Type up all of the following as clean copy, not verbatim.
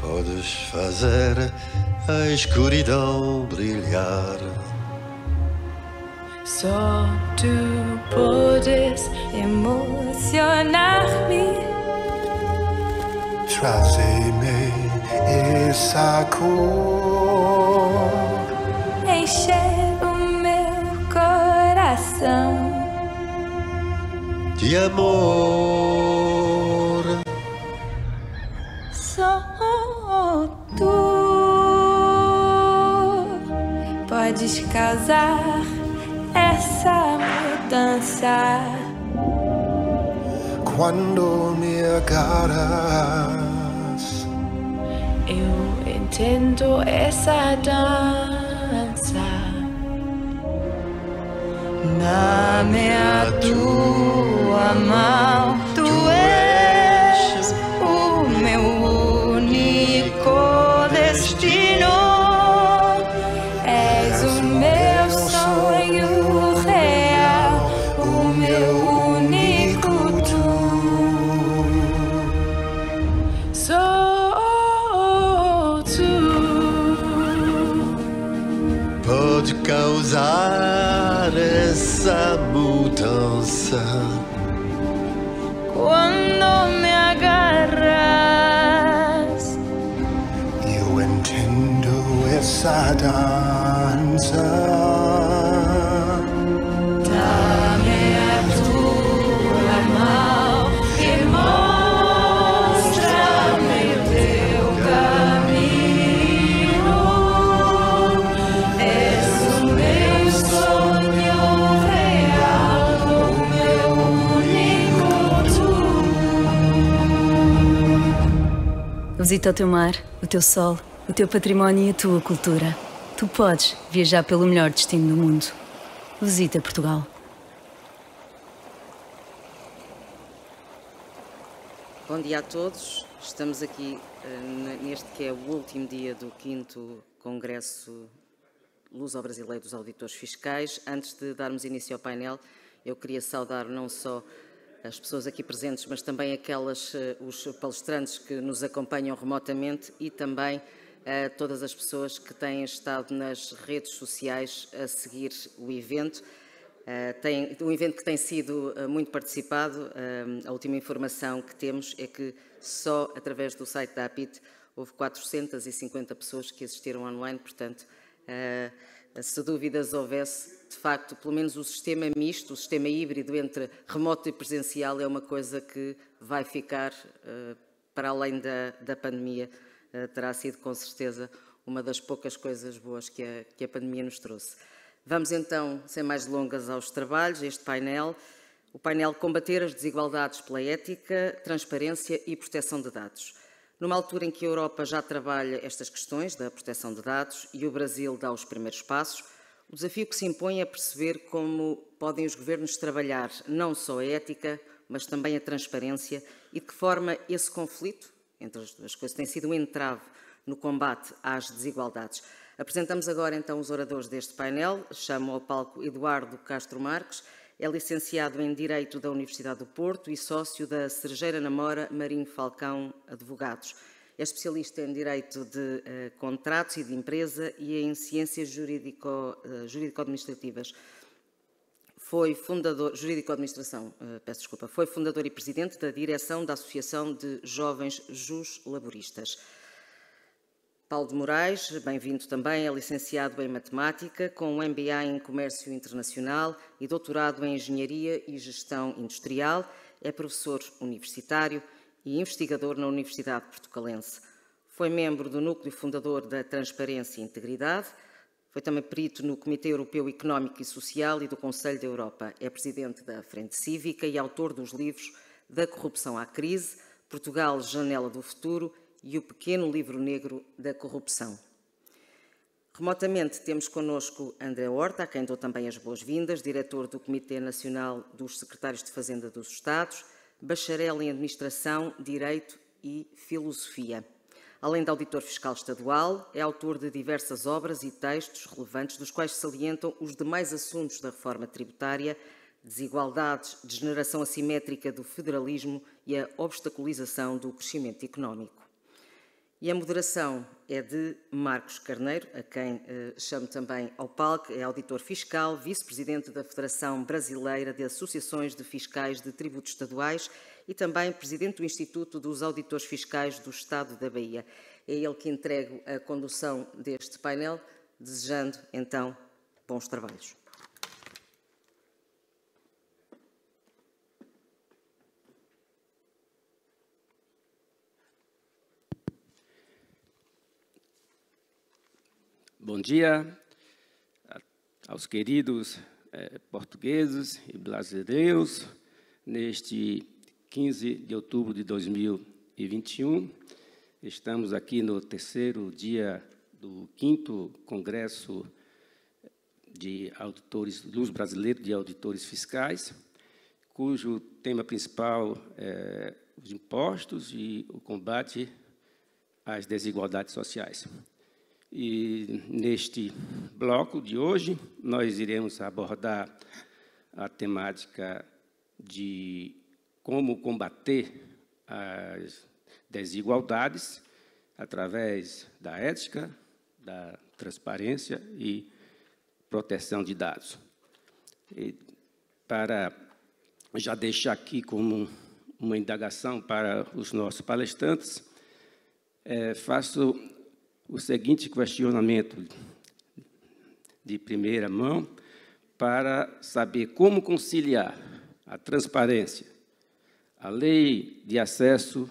Podes fazer a escuridão brilhar. Só tu podes emocionar-me. Traze-me essa cor. Encher o meu coração De amor. Só tu podes causar essa mudança. Quando me agarras, eu entendo essa dança. Dá-me a tua mão, tu és o meu único destino. És o meu sonho real, o meu único tu. Sou tu. Pode causar essa mudança. Quando me agarras, eu entendo essa dança. Dá-me a tua mão e mostra-me o teu caminho. És o meu sonho real, o meu único tu. Visita o teu mar, o teu sol, o teu património e a tua cultura. Tu podes viajar pelo melhor destino do mundo. Visita Portugal. Bom dia a todos. Estamos aqui neste que é o último dia do 5º Congresso Luso-Brasileiro dos Auditores Fiscais. Antes de darmos início ao painel, eu queria saudar não só as pessoas aqui presentes, mas também os palestrantes que nos acompanham remotamente e também todas as pessoas que têm estado nas redes sociais a seguir o evento. Um evento que tem sido muito participado. A última informação que temos é que só através do site da APIT houve 450 pessoas que assistiram online, portanto, se dúvidas houvesse, de facto, pelo menos o sistema misto, o sistema híbrido entre remoto e presencial é uma coisa que vai ficar para além da pandemia. Terá sido, com certeza, uma das poucas coisas boas que a pandemia nos trouxe. Vamos então, sem mais delongas, aos trabalhos, este painel. O painel Combater as Desigualdades pela Ética, Transparência e Proteção de Dados. Numa altura em que a Europa já trabalha estas questões da proteção de dados e o Brasil dá os primeiros passos, o desafio que se impõe é perceber como podem os governos trabalhar não só a ética, mas também a transparência e de que forma esse conflito entre as duas coisas tem sido um entrave no combate às desigualdades. Apresentamos agora então os oradores deste painel. Chamo ao palco Eduardo Castro Marques, é licenciado em Direito da Universidade do Porto e sócio da Cerejeira Namora Marinho Falcão Advogados. É especialista em Direito de Contratos e de Empresa e em Ciências Jurídico-Administrativas. Foi fundador, Jurídico-Administração, peço desculpa, foi fundador e presidente da direção da Associação de Jovens Juslaboristas. Paulo de Moraes, bem-vindo também, é licenciado em Matemática, com um MBA em Comércio Internacional e doutorado em Engenharia e Gestão Industrial, é professor universitário e investigador na Universidade Portucalense. Foi membro do núcleo fundador da Transparência e Integridade, foi também perito no Comitê Europeu Económico e Social e do Conselho da Europa. É presidente da Frente Cívica e autor dos livros Da Corrupção à Crise, Portugal, Janela do Futuro e o Pequeno Livro Negro da Corrupção. Remotamente temos connosco André Horta, a quem dou também as boas-vindas, diretor do Comitê Nacional dos Secretários de Fazenda dos Estados, bacharel em Administração, Direito e Filosofia. Além de auditor fiscal estadual, é autor de diversas obras e textos relevantes, dos quais salientam os demais assuntos da reforma tributária, desigualdades, degeneração assimétrica do federalismo e a obstaculização do crescimento económico. E a moderação é de Marcos Carneiro, a quem chamo também ao palco, é auditor fiscal, vice-presidente da Federação Brasileira de Associações de Fiscais de Tributos Estaduais e também presidente do Instituto dos Auditores Fiscais do Estado da Bahia. É ele que entrego a condução deste painel, desejando então bons trabalhos. Bom dia aos queridos portugueses e brasileiros, neste 15 de outubro de 2021. Estamos aqui no terceiro dia do 5º Congresso de Auditores, dos Brasileiros de Auditores Fiscais, cujo tema principal é os impostos e o combate às desigualdades sociais. E neste bloco de hoje, nós iremos abordar a temática de como combater as desigualdades através da ética, da transparência e proteção de dados. E para já deixar aqui como uma indagação para os nossos palestrantes, faço o seguinte questionamento de primeira mão para saber como conciliar a transparência, a lei de acesso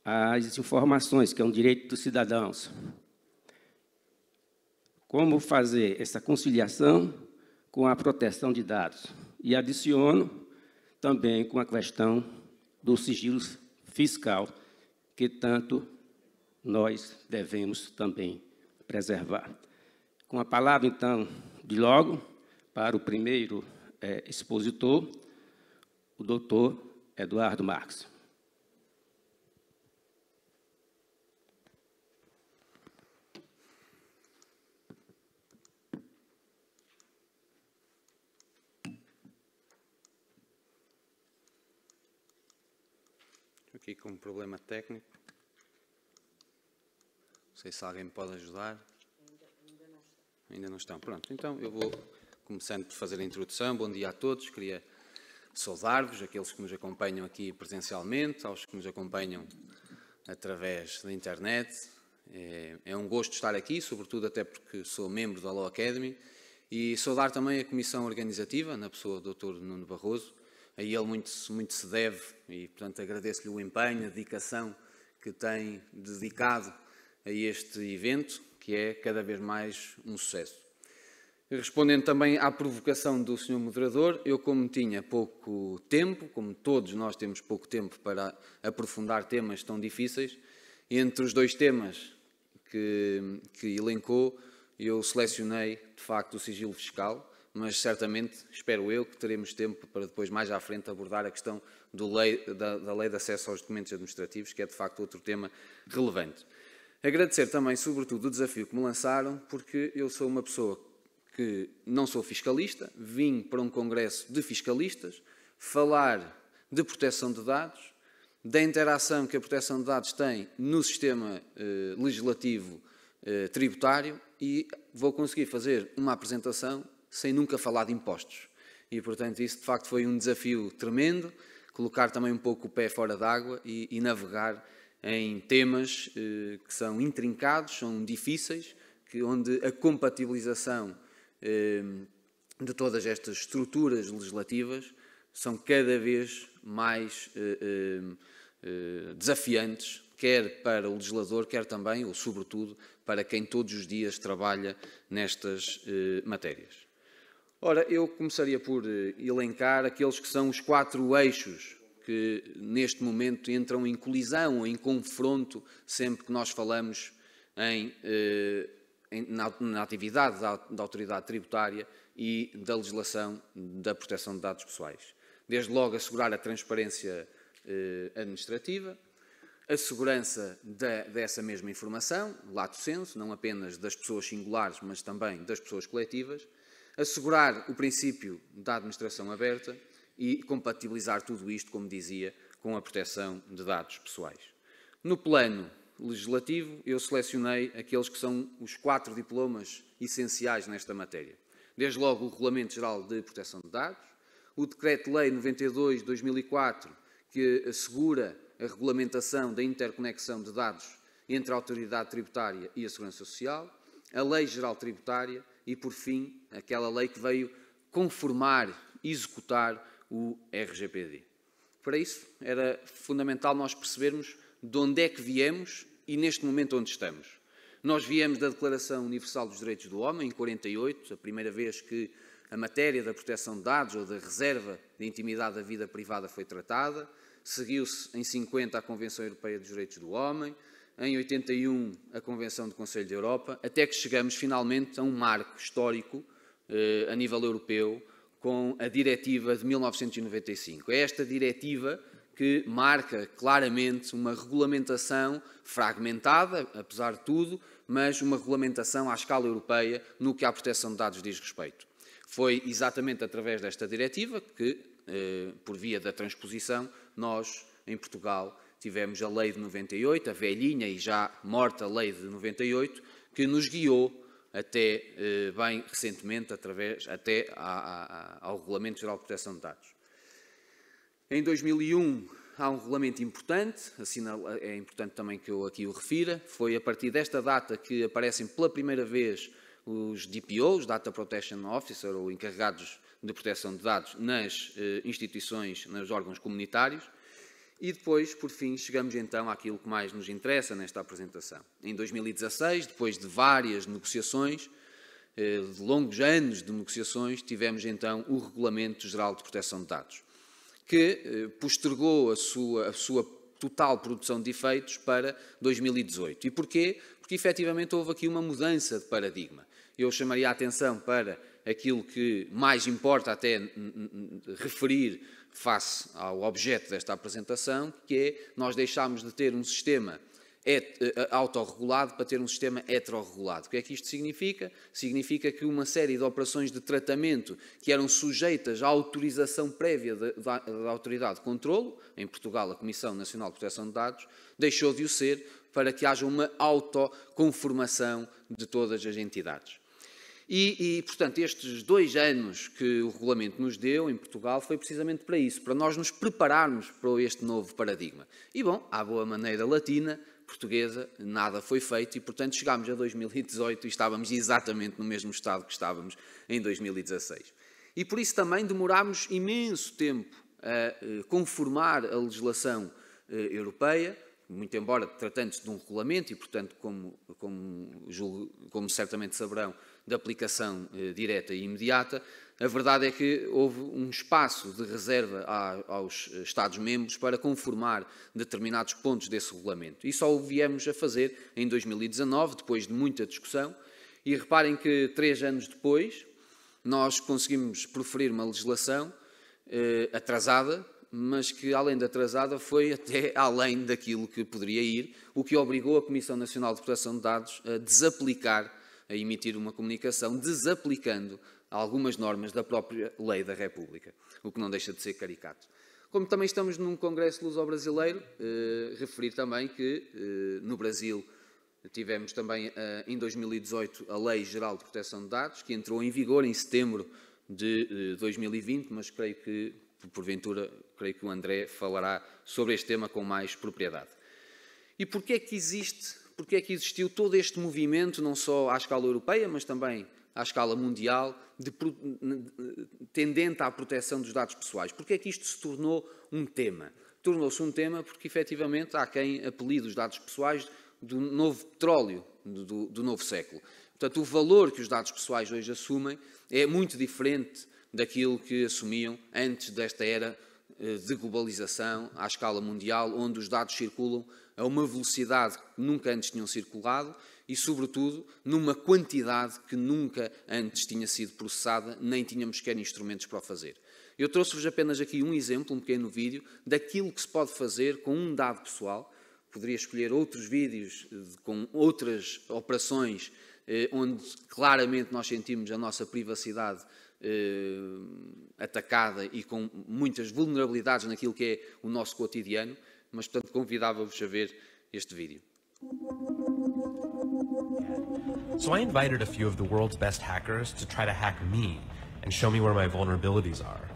às informações, que é um direito dos cidadãos. Como fazer essa conciliação com a proteção de dados? E adiciono também com a questão do sigilo fiscal, que tanto nós devemos também preservar. Com a palavra, então, de logo, para o primeiro expositor, o doutor Eduardo Marques. Estou aqui com um problema técnico. Não sei se alguém me pode ajudar. Ainda não estão. Pronto, então eu vou começando por fazer a introdução. Bom dia a todos. Queria saudar-vos, aqueles que nos acompanham aqui presencialmente, aos que nos acompanham através da internet. É um gosto estar aqui, sobretudo até porque sou membro da Law Academy, e saudar também a Comissão Organizativa, na pessoa do Dr. Nuno Barroso. A ele muito se deve e, portanto, agradeço-lhe o empenho, a dedicação que tem dedicado a este evento, que é cada vez mais um sucesso. Respondendo também à provocação do Sr. Moderador, eu, como tinha pouco tempo, como todos nós temos pouco tempo para aprofundar temas tão difíceis, entre os dois temas que elencou, eu selecionei, de facto, o sigilo fiscal, mas certamente, espero eu, que teremos tempo para depois, mais à frente, abordar a questão da lei de acesso aos documentos administrativos, que é, de facto, outro tema relevante. Agradecer também, sobretudo, o desafio que me lançaram, porque eu sou uma pessoa que não sou fiscalista, vim para um congresso de fiscalistas, falar de proteção de dados, da interação que a proteção de dados tem no sistema legislativo tributário, e vou conseguir fazer uma apresentação sem nunca falar de impostos. E, portanto, isso de facto foi um desafio tremendo, colocar também um pouco o pé fora d'água e navegar em temas que são intrincados, são difíceis, onde a compatibilização de todas estas estruturas legislativas são cada vez mais desafiantes, quer para o legislador, quer também, ou sobretudo, para quem todos os dias trabalha nestas matérias. Ora, eu começaria por elencar aqueles que são os 4 eixos que neste momento entram em colisão ou em confronto sempre que nós falamos na atividade da autoridade tributária e da legislação da proteção de dados pessoais. Desde logo, assegurar a transparência administrativa, a segurança dessa mesma informação, lato sensu, não apenas das pessoas singulares, mas também das pessoas coletivas, assegurar o princípio da administração aberta e compatibilizar tudo isto, como dizia, com a proteção de dados pessoais. No plano legislativo, eu selecionei aqueles que são os 4 diplomas essenciais nesta matéria. Desde logo o Regulamento Geral de Proteção de Dados, o Decreto-Lei 92 de 2004, que assegura a regulamentação da interconexão de dados entre a Autoridade Tributária e a Segurança Social, a Lei Geral Tributária e, por fim, aquela lei que veio conformar, executar o RGPD. Para isso, era fundamental nós percebermos de onde é que viemos e, neste momento, onde estamos. Nós viemos da Declaração Universal dos Direitos do Homem, em 48, a primeira vez que a matéria da proteção de dados ou da reserva de intimidade da vida privada foi tratada. Seguiu-se, em 50, a Convenção Europeia dos Direitos do Homem, em 81, a Convenção do Conselho da Europa, até que chegamos, finalmente, a um marco histórico a nível europeu, com a Diretiva de 1995. É esta diretiva que marca claramente uma regulamentação fragmentada, apesar de tudo, mas uma regulamentação à escala europeia no que à proteção de dados diz respeito. Foi exatamente através desta diretiva que, por via da transposição, nós, em Portugal, tivemos a Lei de 98, a velhinha e já morta Lei de 98, que nos guiou até, bem recentemente, até ao Regulamento Geral de Proteção de Dados. Em 2001 há um regulamento importante, é importante também que eu aqui o refira, foi a partir desta data que aparecem pela primeira vez os DPOs, Data Protection Officer, ou encarregados de proteção de dados nas instituições, nos órgãos comunitários. E depois, por fim, chegamos então àquilo que mais nos interessa nesta apresentação. Em 2016, depois de várias negociações, de longos anos de negociações, tivemos então o Regulamento Geral de Proteção de Dados, que postergou a sua total produção de efeitos para 2018. E porquê? Porque efetivamente houve aqui uma mudança de paradigma. Eu chamaria a atenção para aquilo que mais importa até referir face ao objeto desta apresentação, que é nós deixámos de ter um sistema autorregulado para ter um sistema heterorregulado. O que é que isto significa? Significa que uma série de operações de tratamento que eram sujeitas à autorização prévia da Autoridade de Controlo, em Portugal a Comissão Nacional de Proteção de Dados, deixou de o ser para que haja uma autoconformação de todas as entidades. Portanto, estes 2 anos que o regulamento nos deu em Portugal foi precisamente para isso, para nós nos prepararmos para este novo paradigma. E, bom, à boa maneira latina, portuguesa, nada foi feito e, portanto, chegámos a 2018 e estávamos exatamente no mesmo estado que estávamos em 2016. E por isso também demorámos imenso tempo a conformar a legislação europeia, muito embora tratando-se de um regulamento e, portanto, como certamente saberão, de aplicação direta e imediata, a verdade é que houve um espaço de reserva aos Estados-membros para conformar determinados pontos desse regulamento. E só o viemos a fazer em 2019, depois de muita discussão, e reparem que 3 anos depois nós conseguimos proferir uma legislação atrasada, mas que, além de atrasada, foi até além daquilo que poderia ir, o que obrigou a Comissão Nacional de Proteção de Dados a desaplicar, a emitir uma comunicação desaplicando algumas normas da própria Lei da República, o que não deixa de ser caricato. Como também estamos num Congresso Luso-Brasileiro, referir também que no Brasil tivemos também em 2018 a Lei Geral de Proteção de Dados, que entrou em vigor em setembro de 2020, mas creio que, porventura, o André falará sobre este tema com mais propriedade. E porquê é que existiu todo este movimento, não só à escala europeia, mas também à escala mundial, tendente à proteção dos dados pessoais? Porquê é que isto se tornou um tema? Tornou-se um tema porque, efetivamente, há quem apelide os dados pessoais do novo petróleo, do novo século. Portanto, o valor que os dados pessoais hoje assumem é muito diferente daquilo que assumiam antes desta era de globalização à escala mundial, onde os dados circulam a uma velocidade que nunca antes tinham circulado e, sobretudo, numa quantidade que nunca antes tinha sido processada, nem tínhamos sequer instrumentos para o fazer. Eu trouxe-vos apenas aqui um exemplo, um pequeno vídeo, daquilo que se pode fazer com um dado pessoal. Poderia escolher outros vídeos com outras operações onde claramente nós sentimos a nossa privacidade atacada e com muitas vulnerabilidades naquilo que é o nosso cotidiano, mas, portanto, convidava-vos a ver este vídeo. So I invited a few of the world's best hackers to try to hack me and show me where my vulnerabilities are.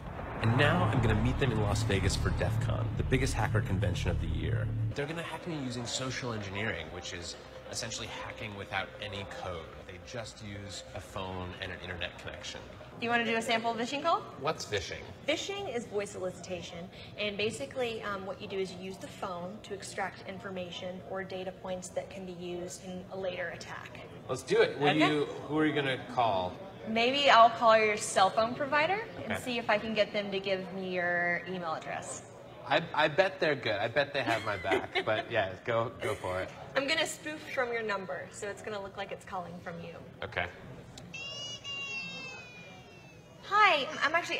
And now I'm going to meet them in Las Vegas for DEF CON, the biggest hacker convention of the year. They're going to hack me using social engineering, which is essentially hacking without any code. They just use a phone and an internet connection. You want to do a sample phishing call? What's phishing? Phishing is voice solicitation, and basically what you do is you use the phone to extract information or data points that can be used in a later attack. Let's do it. Okay. Who are you going to call? Maybe I'll call your cell phone provider and Okay. see if I can get them to give me your email address. I bet they're good. I bet they have my back. But yeah, go for it. I'm going to spoof from your number, so it's going to look like it's calling from you. Okay. Hi,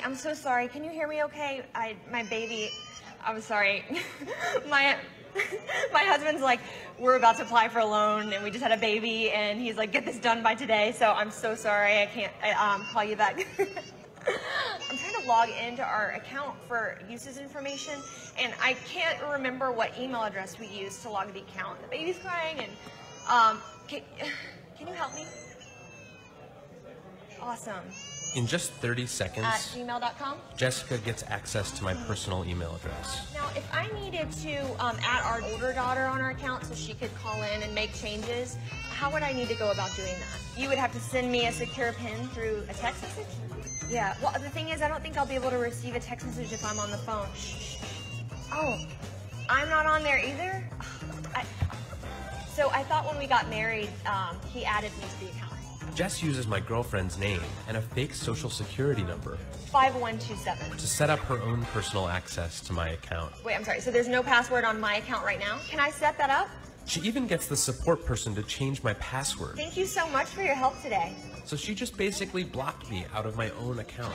I'm so sorry. Can you hear me okay? My baby, I'm sorry. my husband's like, we're about to apply for a loan and we just had a baby and he's like, get this done by today. So I'm so sorry. I can't call you back. I'm trying to log into our account for uses information and I can't remember what email address we used to log the account. The baby's crying and can you help me? Awesome. In just 30 seconds, At gmail.com? Jessica gets access to my personal email address. Now, if I needed to add our older daughter on our account so she could call in and make changes, how would I need to go about doing that? You would have to send me a secure PIN through a text message? Yeah, well, the thing is, I don't think I'll be able to receive a text message if I'm on the phone. Oh, I'm not on there either? So I thought when we got married, he added me to the account. Jess uses my girlfriend's name and a fake social security number 5127. to set up her own personal access to my account. Wait, I'm sorry, so there's no password on my account right now? Can I set that up? She even gets the support person to change my password. Thank you so much for your help today. So she just basically blocked me out of my own account.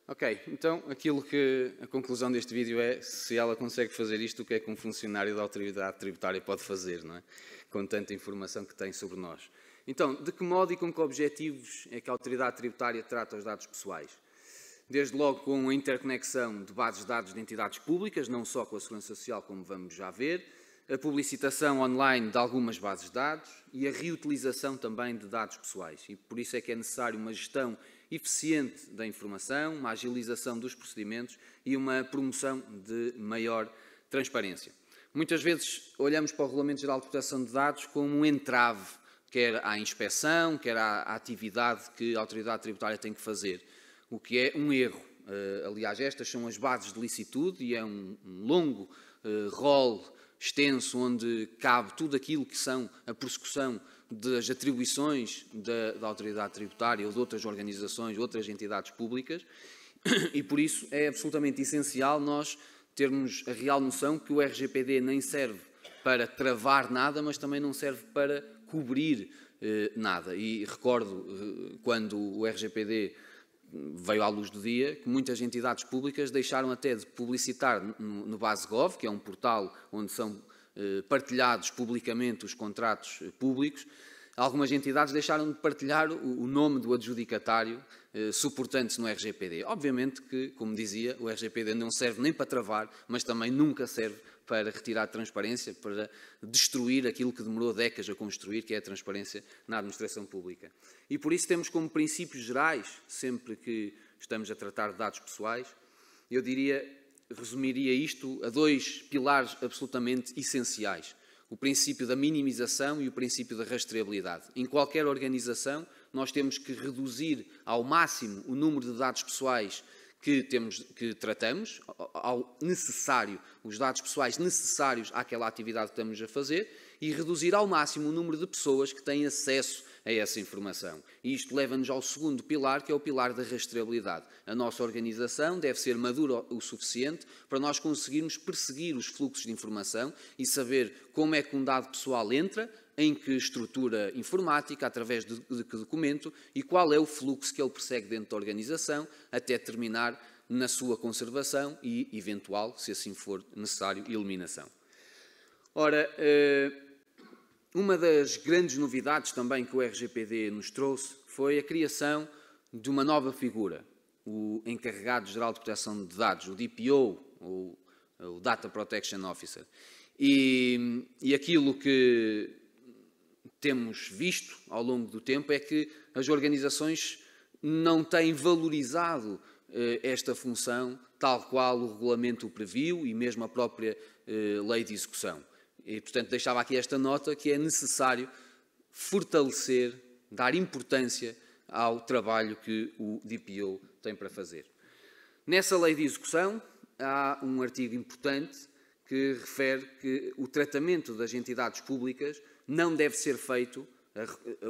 Ok, então aquilo que a conclusão deste vídeo é se ela consegue fazer isto, o que é que um funcionário da autoridade tributária pode fazer, não é? Com tanta informação que tem sobre nós. Então, de que modo e com que objetivos é que a autoridade tributária trata os dados pessoais? Desde logo com a interconexão de bases de dados de entidades públicas, não só com a Segurança Social, como vamos já ver, a publicitação online de algumas bases de dados e a reutilização também de dados pessoais. E por isso é que é necessário uma gestão eficiente da informação, uma agilização dos procedimentos e uma promoção de maior transparência. Muitas vezes olhamos para o Regulamento Geral de Proteção de Dados como um entrave, quer à inspeção, quer à atividade que a autoridade tributária tem que fazer, o que é um erro. Aliás, estas são as bases de licitude e é um longo rol extenso onde cabe tudo aquilo que são a prossecução das atribuições da autoridade tributária ou de outras organizações, outras entidades públicas, e por isso é absolutamente essencial nós termos a real noção que o RGPD nem serve para travar nada, mas também não serve para cobrir nada. E recordo quando o RGPD veio à luz do dia, que muitas entidades públicas deixaram até de publicitar no BaseGov, que é um portal onde são partilhados publicamente os contratos públicos. Algumas entidades deixaram de partilhar o nome do adjudicatário suportante-se no RGPD. Obviamente que, como dizia, o RGPD não serve nem para travar, mas também nunca serve para retirar transparência, para destruir aquilo que demorou décadas a construir, que é a transparência na administração pública. E por isso temos como princípios gerais, sempre que estamos a tratar de dados pessoais, eu resumiria isto a dois pilares absolutamente essenciais. O princípio da minimização e o princípio da rastreabilidade. Em qualquer organização, nós temos que reduzir ao máximo o número de dados pessoais que tratamos, ao necessário, os dados pessoais necessários àquela atividade que estamos a fazer, e reduzir ao máximo o número de pessoas que têm acesso a essa informação. E isto leva-nos ao segundo pilar, que é o pilar da rastreabilidade. A nossa organização deve ser madura o suficiente para nós conseguirmos perseguir os fluxos de informação e saber como é que um dado pessoal entra, em que estrutura informática, através de que documento e qual é o fluxo que ele persegue dentro da organização até terminar na sua conservação e eventual, se assim for necessário, eliminação. Ora, uma das grandes novidades também que o RGPD nos trouxe foi a criação de uma nova figura, o Encarregado-Geral de Proteção de Dados, o DPO, ou o Data Protection Officer. E aquilo que temos visto ao longo do tempo é que as organizações não têm valorizado esta função tal qual o regulamento o previu e mesmo a própria lei de execução. E, portanto, deixava aqui esta nota que é necessário fortalecer, dar importância ao trabalho que o DPO tem para fazer. Nessa lei de execução há um artigo importante que refere que o tratamento das entidades públicas não deve ser feito,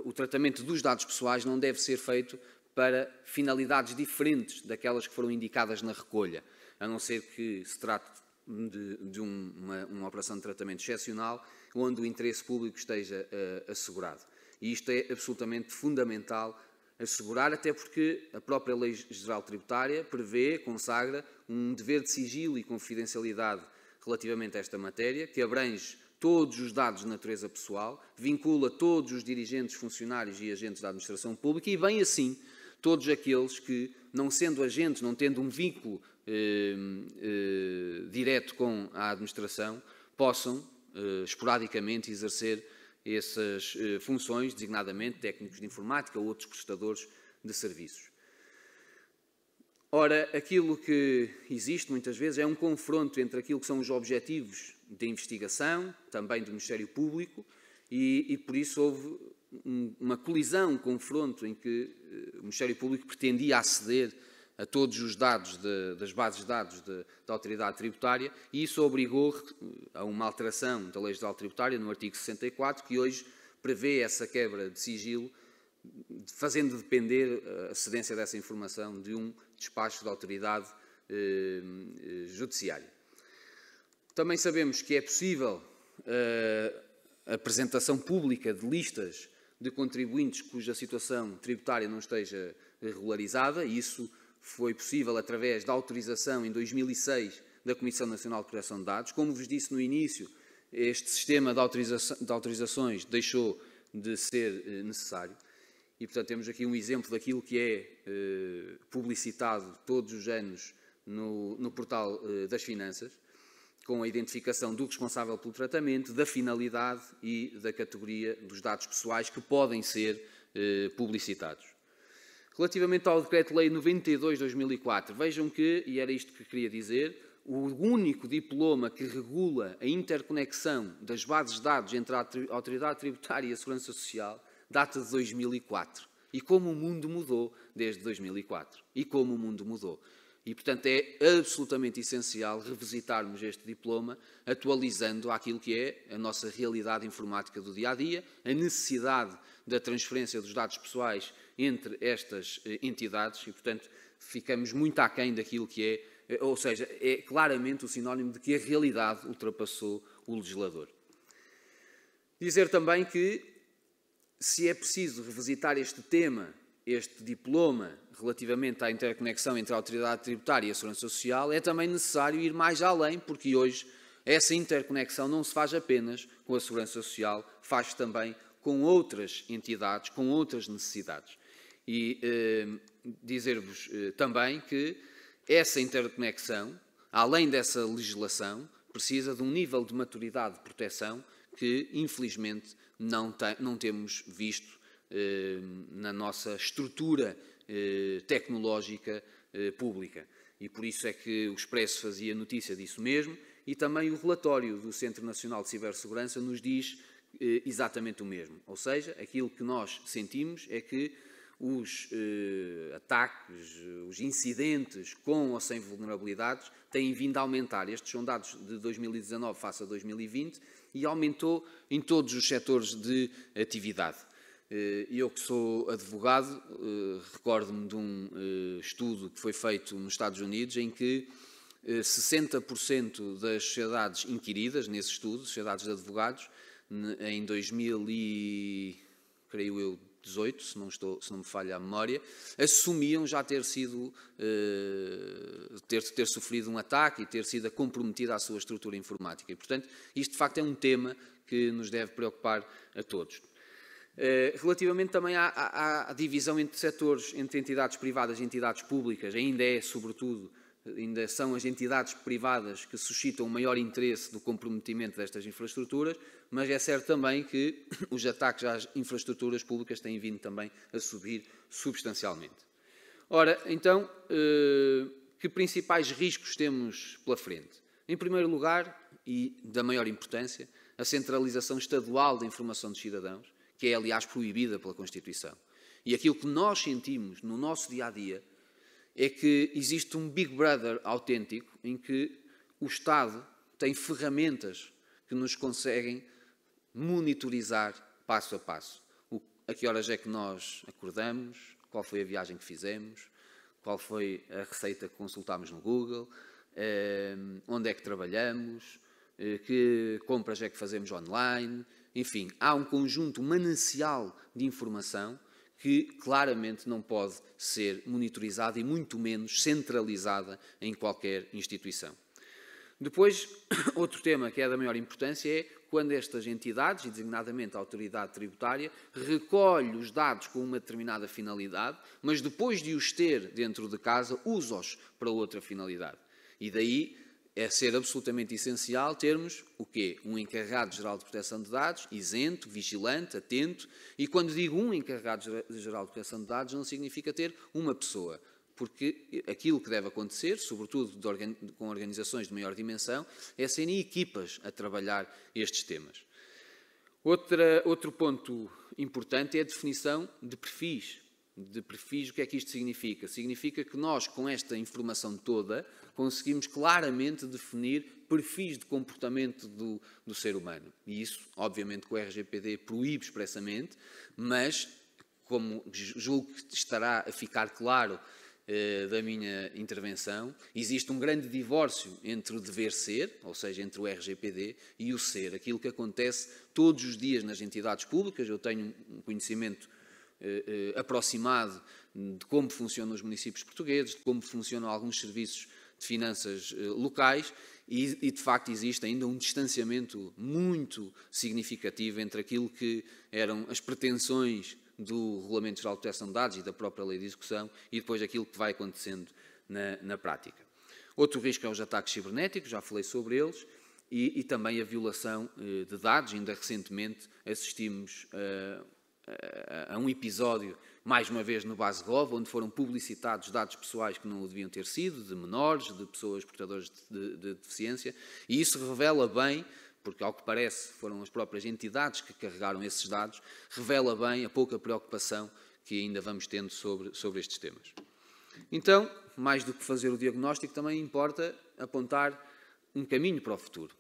o tratamento dos dados pessoais não deve ser feito para finalidades diferentes daquelas que foram indicadas na recolha, a não ser que se trate de uma operação de tratamento excepcional, onde o interesse público esteja assegurado. E isto é absolutamente fundamental assegurar, até porque a própria Lei Geral Tributária prevê, consagra, um dever de sigilo e confidencialidade relativamente a esta matéria, que abrange todos os dados de natureza pessoal, vincula todos os dirigentes, funcionários e agentes da administração pública e, bem assim, todos aqueles que, não sendo agentes, não tendo um vínculo direto com a administração, possam, esporadicamente, exercer essas funções, designadamente técnicos de informática ou outros prestadores de serviços. Ora, aquilo que existe muitas vezes é um confronto entre aquilo que são os objetivos de investigação, também do Ministério Público, e por isso houve uma colisão, um confronto em que o Ministério Público pretendia aceder a todos os dados das bases de dados da Autoridade Tributária, e isso obrigou a uma alteração da Lei Geral Tributária no artigo 64, que hoje prevê essa quebra de sigilo, fazendo depender a cedência dessa informação de um despacho da autoridade judiciária. Também sabemos que é possível a apresentação pública de listas de contribuintes cuja situação tributária não esteja regularizada, e isso foi possível através da autorização em 2006 da Comissão Nacional de Proteção de Dados. Como vos disse no início, este sistema de autorizações deixou de ser necessário e, portanto, temos aqui um exemplo daquilo que é publicitado todos os anos no portal das finanças, com a identificação do responsável pelo tratamento, da finalidade e da categoria dos dados pessoais que podem ser publicitados. Relativamente ao Decreto-Lei 92/2004, vejam que, e era isto que queria dizer, o único diploma que regula a interconexão das bases de dados entre a Autoridade Tributária e a Segurança Social data de 2004. E como o mundo mudou desde 2004. E como o mundo mudou. E, portanto, é absolutamente essencial revisitarmos este diploma, atualizando aquilo que é a nossa realidade informática do dia-a-dia, a necessidade da transferência dos dados pessoais entre estas entidades e, portanto, ficamos muito aquém daquilo que é, ou seja, é claramente o sinónimo de que a realidade ultrapassou o legislador. Dizer também que, se é preciso revisitar este tema, este diploma, relativamente à interconexão entre a Autoridade Tributária e a Segurança Social, é também necessário ir mais além, porque hoje essa interconexão não se faz apenas com a Segurança Social, faz também com outras entidades, com outras necessidades. E dizer-vos também que essa interconexão, além dessa legislação, precisa de um nível de maturidade de proteção que, infelizmente, não temos visto na nossa estrutura tecnológica pública. E por isso é que o Expresso fazia notícia disso mesmo, e também o relatório do Centro Nacional de Cibersegurança nos diz exatamente o mesmo. Ou seja, aquilo que nós sentimos é que os ataques, os incidentes com ou sem vulnerabilidades têm vindo a aumentar. Estes são dados de 2019 face a 2020 e aumentou em todos os setores de atividade. Eu que sou advogado, recordo-me de um estudo que foi feito nos Estados Unidos em que 60% das sociedades inquiridas nesse estudo, sociedades de advogados, em 2018, se não me falha a memória, assumiam já ter sido, ter sofrido um ataque e ter sido comprometida a sua estrutura informática. E, portanto, isto de facto é um tema que nos deve preocupar a todos. Relativamente também à divisão entre setores, entre entidades privadas e entidades públicas, ainda é, sobretudo, ainda são as entidades privadas que suscitam o maior interesse do comprometimento destas infraestruturas, mas é certo também que os ataques às infraestruturas públicas têm vindo também a subir substancialmente. Ora, então, que principais riscos temos pela frente? Em primeiro lugar, e da maior importância, a centralização estadual da informação dos cidadãos, que é, aliás, proibida pela Constituição. E aquilo que nós sentimos no nosso dia-a-dia é que existe um Big Brother autêntico em que o Estado tem ferramentas que nos conseguem monitorizar passo a passo. A que horas é que nós acordamos, qual foi a viagem que fizemos, qual foi a receita que consultámos no Google, onde é que trabalhamos, que compras é que fazemos online. Enfim, há um conjunto, um manancial de informação que claramente não pode ser monitorizada e muito menos centralizada em qualquer instituição. Depois, outro tema que é da maior importância é quando estas entidades, e designadamente a autoridade tributária, recolhe os dados com uma determinada finalidade, mas depois de os ter dentro de casa, usa-os para outra finalidade. E daí é ser absolutamente essencial termos o quê? Um encarregado-geral de proteção de dados, isento, vigilante, atento, e quando digo um encarregado-geral de proteção de dados não significa ter uma pessoa, porque aquilo que deve acontecer, sobretudo com organizações de maior dimensão, é serem equipas a trabalhar estes temas. Outro ponto importante é a definição de perfis. O que é que isto significa? Significa que nós, com esta informação toda, conseguimos claramente definir perfis de comportamento do ser humano. E isso, obviamente, que o RGPD proíbe expressamente, mas, como julgo que estará a ficar claro da minha intervenção, existe um grande divórcio entre o dever ser, ou seja, entre o RGPD e o ser, aquilo que acontece todos os dias nas entidades públicas. Eu tenho um conhecimento aproximado de como funcionam os municípios portugueses, de como funcionam alguns serviços de finanças locais e, de facto, existe ainda um distanciamento muito significativo entre aquilo que eram as pretensões do Regulamento Geral de Proteção de Dados e da própria Lei de Execução e depois aquilo que vai acontecendo na prática. Outro risco é os ataques cibernéticos, já falei sobre eles, e também a violação de dados. Ainda recentemente assistimos a um episódio, mais uma vez no BaseGov, onde foram publicitados dados pessoais que não o deviam ter sido, de menores, de pessoas portadoras de deficiência, e isso revela bem, porque ao que parece foram as próprias entidades que carregaram esses dados, revela bem a pouca preocupação que ainda vamos tendo sobre estes temas. Então, mais do que fazer o diagnóstico, também importa apontar um caminho para o futuro.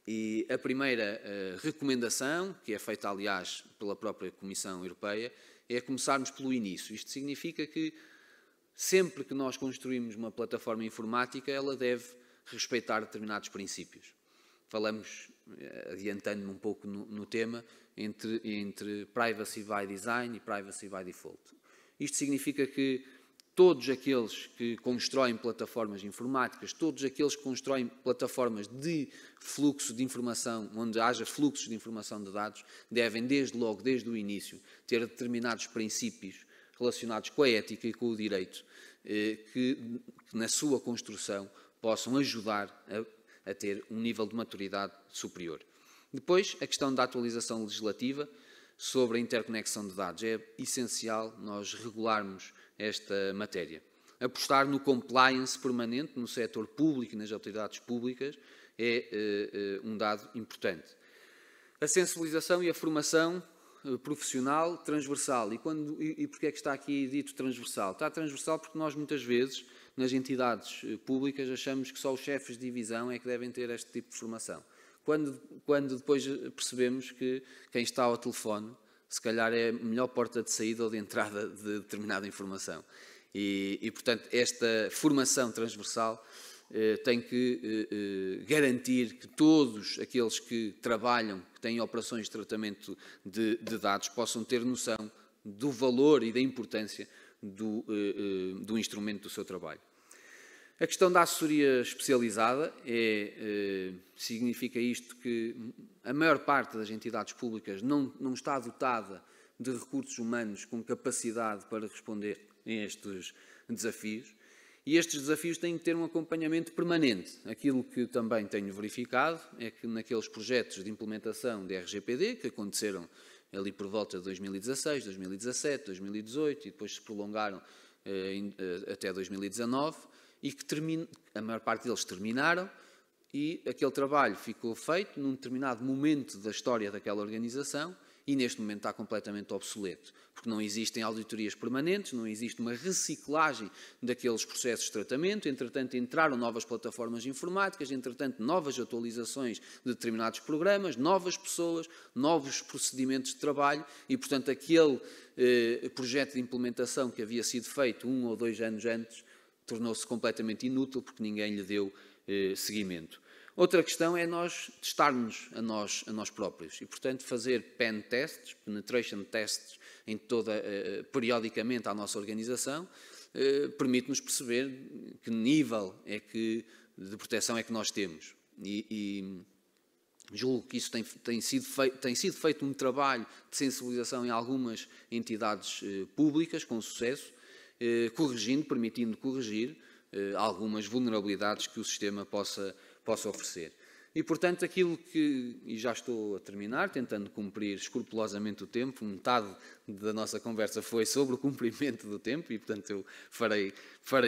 E a primeira recomendação, que é feita, aliás, pela própria Comissão Europeia, é começarmos pelo início. Isto significa que, sempre que nós construímos uma plataforma informática, ela deve respeitar determinados princípios. Falamos, adiantando-me um pouco no tema, entre privacy by design e privacy by default. Isto significa que todos aqueles que constroem plataformas informáticas, todos aqueles que constroem plataformas de fluxo de informação, onde haja fluxos de informação de dados, devem, desde logo, desde o início, ter determinados princípios relacionados com a ética e com o direito, que na sua construção possam ajudar a ter um nível de maturidade superior. Depois, a questão da atualização legislativa sobre a interconexão de dados. É essencial nós regularmos esta matéria. Apostar no compliance permanente no setor público e nas autoridades públicas é um dado importante. A sensibilização e a formação profissional transversal. E porquê é que está aqui dito transversal? Está transversal porque nós muitas vezes, nas entidades públicas, achamos que só os chefes de divisão é que devem ter este tipo de formação. Quando depois percebemos que quem está ao telefone, se calhar é a melhor porta de saída ou de entrada de determinada informação. E portanto, esta formação transversal tem que garantir que todos aqueles que trabalham, que têm operações de tratamento de dados, possam ter noção do valor e da importância do instrumento do seu trabalho. A questão da assessoria especializada significa isto que a maior parte das entidades públicas não está dotada de recursos humanos com capacidade para responder a estes desafios E estes desafios têm que ter um acompanhamento permanente. Aquilo que também tenho verificado é que naqueles projetos de implementação da RGPD, que aconteceram ali por volta de 2016, 2017, 2018 e depois se prolongaram até 2019, e que a maior parte deles terminaram, e aquele trabalho ficou feito num determinado momento da história daquela organização e neste momento está completamente obsoleto, porque não existem auditorias permanentes, não existe uma reciclagem daqueles processos de tratamento, entretanto entraram novas plataformas informáticas, entretanto novas atualizações de determinados programas, novas pessoas, novos procedimentos de trabalho e, portanto, aquele projeto de implementação que havia sido feito 1 ou 2 anos antes tornou-se completamente inútil porque ninguém lhe deu seguimento. Outra questão é nós testarmos a nós próprios e, portanto, fazer pen tests, penetration tests, periodicamente à nossa organização, permite-nos perceber que nível de proteção é que nós temos. E julgo que isso tem sido feito um trabalho de sensibilização em algumas entidades públicas, com sucesso, permitindo corrigir algumas vulnerabilidades que o sistema possa oferecer. E, portanto, e já estou a terminar, tentando cumprir escrupulosamente o tempo, metade da nossa conversa foi sobre o cumprimento do tempo e, portanto, eu farei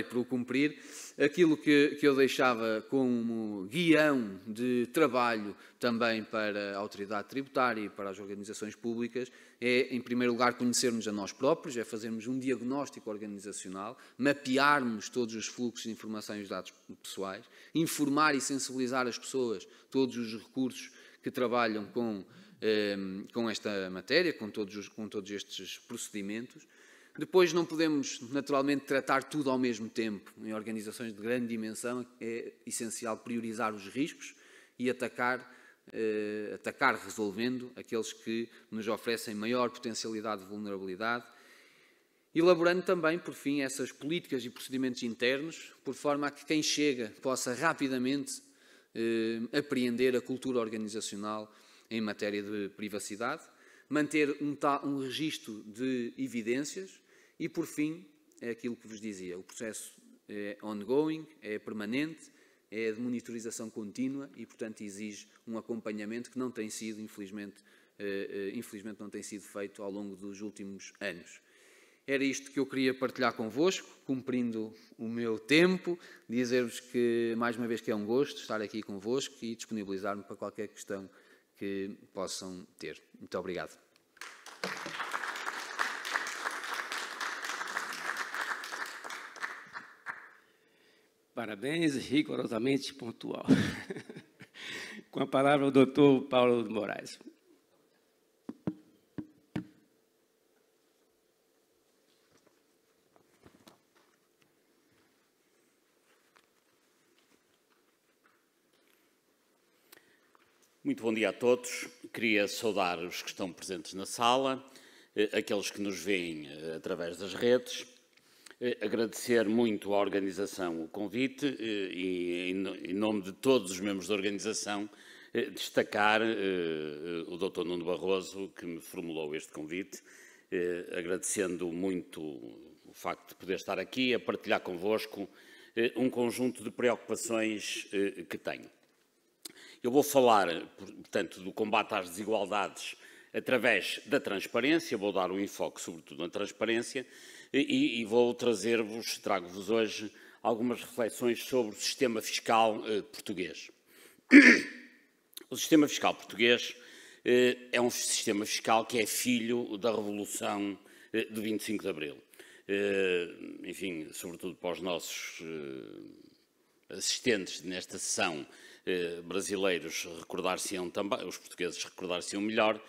por o cumprir. Aquilo que eu deixava como guião de trabalho também para a autoridade tributária e para as organizações públicas é, em primeiro lugar, conhecermos a nós próprios, é fazermos um diagnóstico organizacional, mapearmos todos os fluxos de informação e os dados pessoais, informar e sensibilizar as pessoas, todos os recursos que trabalham com esta matéria, com todos estes procedimentos. Depois não podemos, naturalmente, tratar tudo ao mesmo tempo. Em organizações de grande dimensão é essencial priorizar os riscos e atacar resolvendo aqueles que nos oferecem maior potencialidade de vulnerabilidade, elaborando também, por fim, essas políticas e procedimentos internos, por forma a que quem chega possa rapidamente apreender a cultura organizacional em matéria de privacidade, manter um registro de evidências e, por fim, é aquilo que vos dizia, o processo é ongoing, é permanente, é de monitorização contínua e, portanto, exige um acompanhamento que não tem sido, infelizmente não tem sido feito ao longo dos últimos anos. Era isto que eu queria partilhar convosco, cumprindo o meu tempo, dizer-vos que, mais uma vez, que é um gosto estar aqui convosco e disponibilizar-me para qualquer questão que possam ter. Muito obrigado. Parabéns, rigorosamente pontual. Com a palavra o doutor Paulo de Moraes. Muito bom dia a todos. Queria saudar os que estão presentes na sala, aqueles que nos veem através das redes, agradecer muito à organização o convite e, em nome de todos os membros da organização, destacar o Dr. Nuno Barroso, que me formulou este convite, agradecendo muito o facto de poder estar aqui a partilhar convosco um conjunto de preocupações que tenho. Eu vou falar, portanto, do combate às desigualdades através da transparência, vou dar um enfoque sobretudo na transparência e trago-vos hoje algumas reflexões sobre o sistema fiscal português. O sistema fiscal português é um sistema fiscal que é filho da Revolução de 25 de Abril. Enfim, sobretudo para os nossos assistentes nesta sessão, brasileiros recordar-se-ão também, os portugueses recordar-se-ão melhor,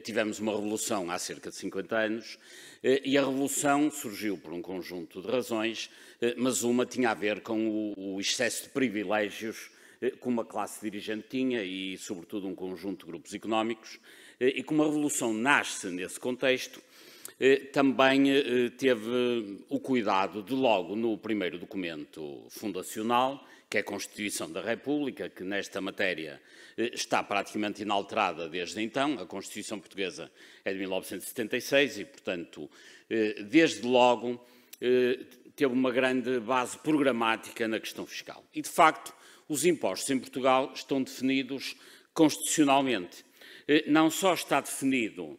tivemos uma revolução há cerca de 50 anos e a revolução surgiu por um conjunto de razões, mas uma tinha a ver com o excesso de privilégios que uma classe dirigente tinha e, sobretudo, um conjunto de grupos económicos, e como a revolução nasce nesse contexto, também teve o cuidado de logo no primeiro documento fundacional, que é a Constituição da República, que nesta matéria está praticamente inalterada desde então. A Constituição portuguesa é de 1976 e, portanto, desde logo teve uma grande base programática na questão fiscal. E, de facto, os impostos em Portugal estão definidos constitucionalmente. Não só está definido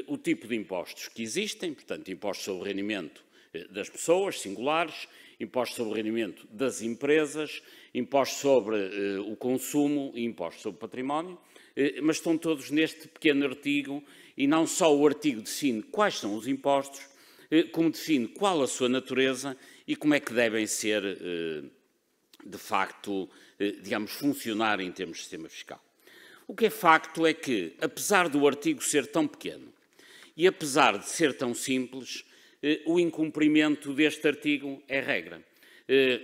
o tipo de impostos que existem, portanto, impostos sobre o rendimento das pessoas singulares, impostos sobre o rendimento das empresas, impostos sobre o consumo e impostos sobre o património, mas estão todos neste pequeno artigo, e não só o artigo define quais são os impostos, como define qual a sua natureza e como é que devem ser, de facto, digamos, funcionar em termos de sistema fiscal. O que é facto é que, apesar do artigo ser tão pequeno e apesar de ser tão simples, o incumprimento deste artigo é regra.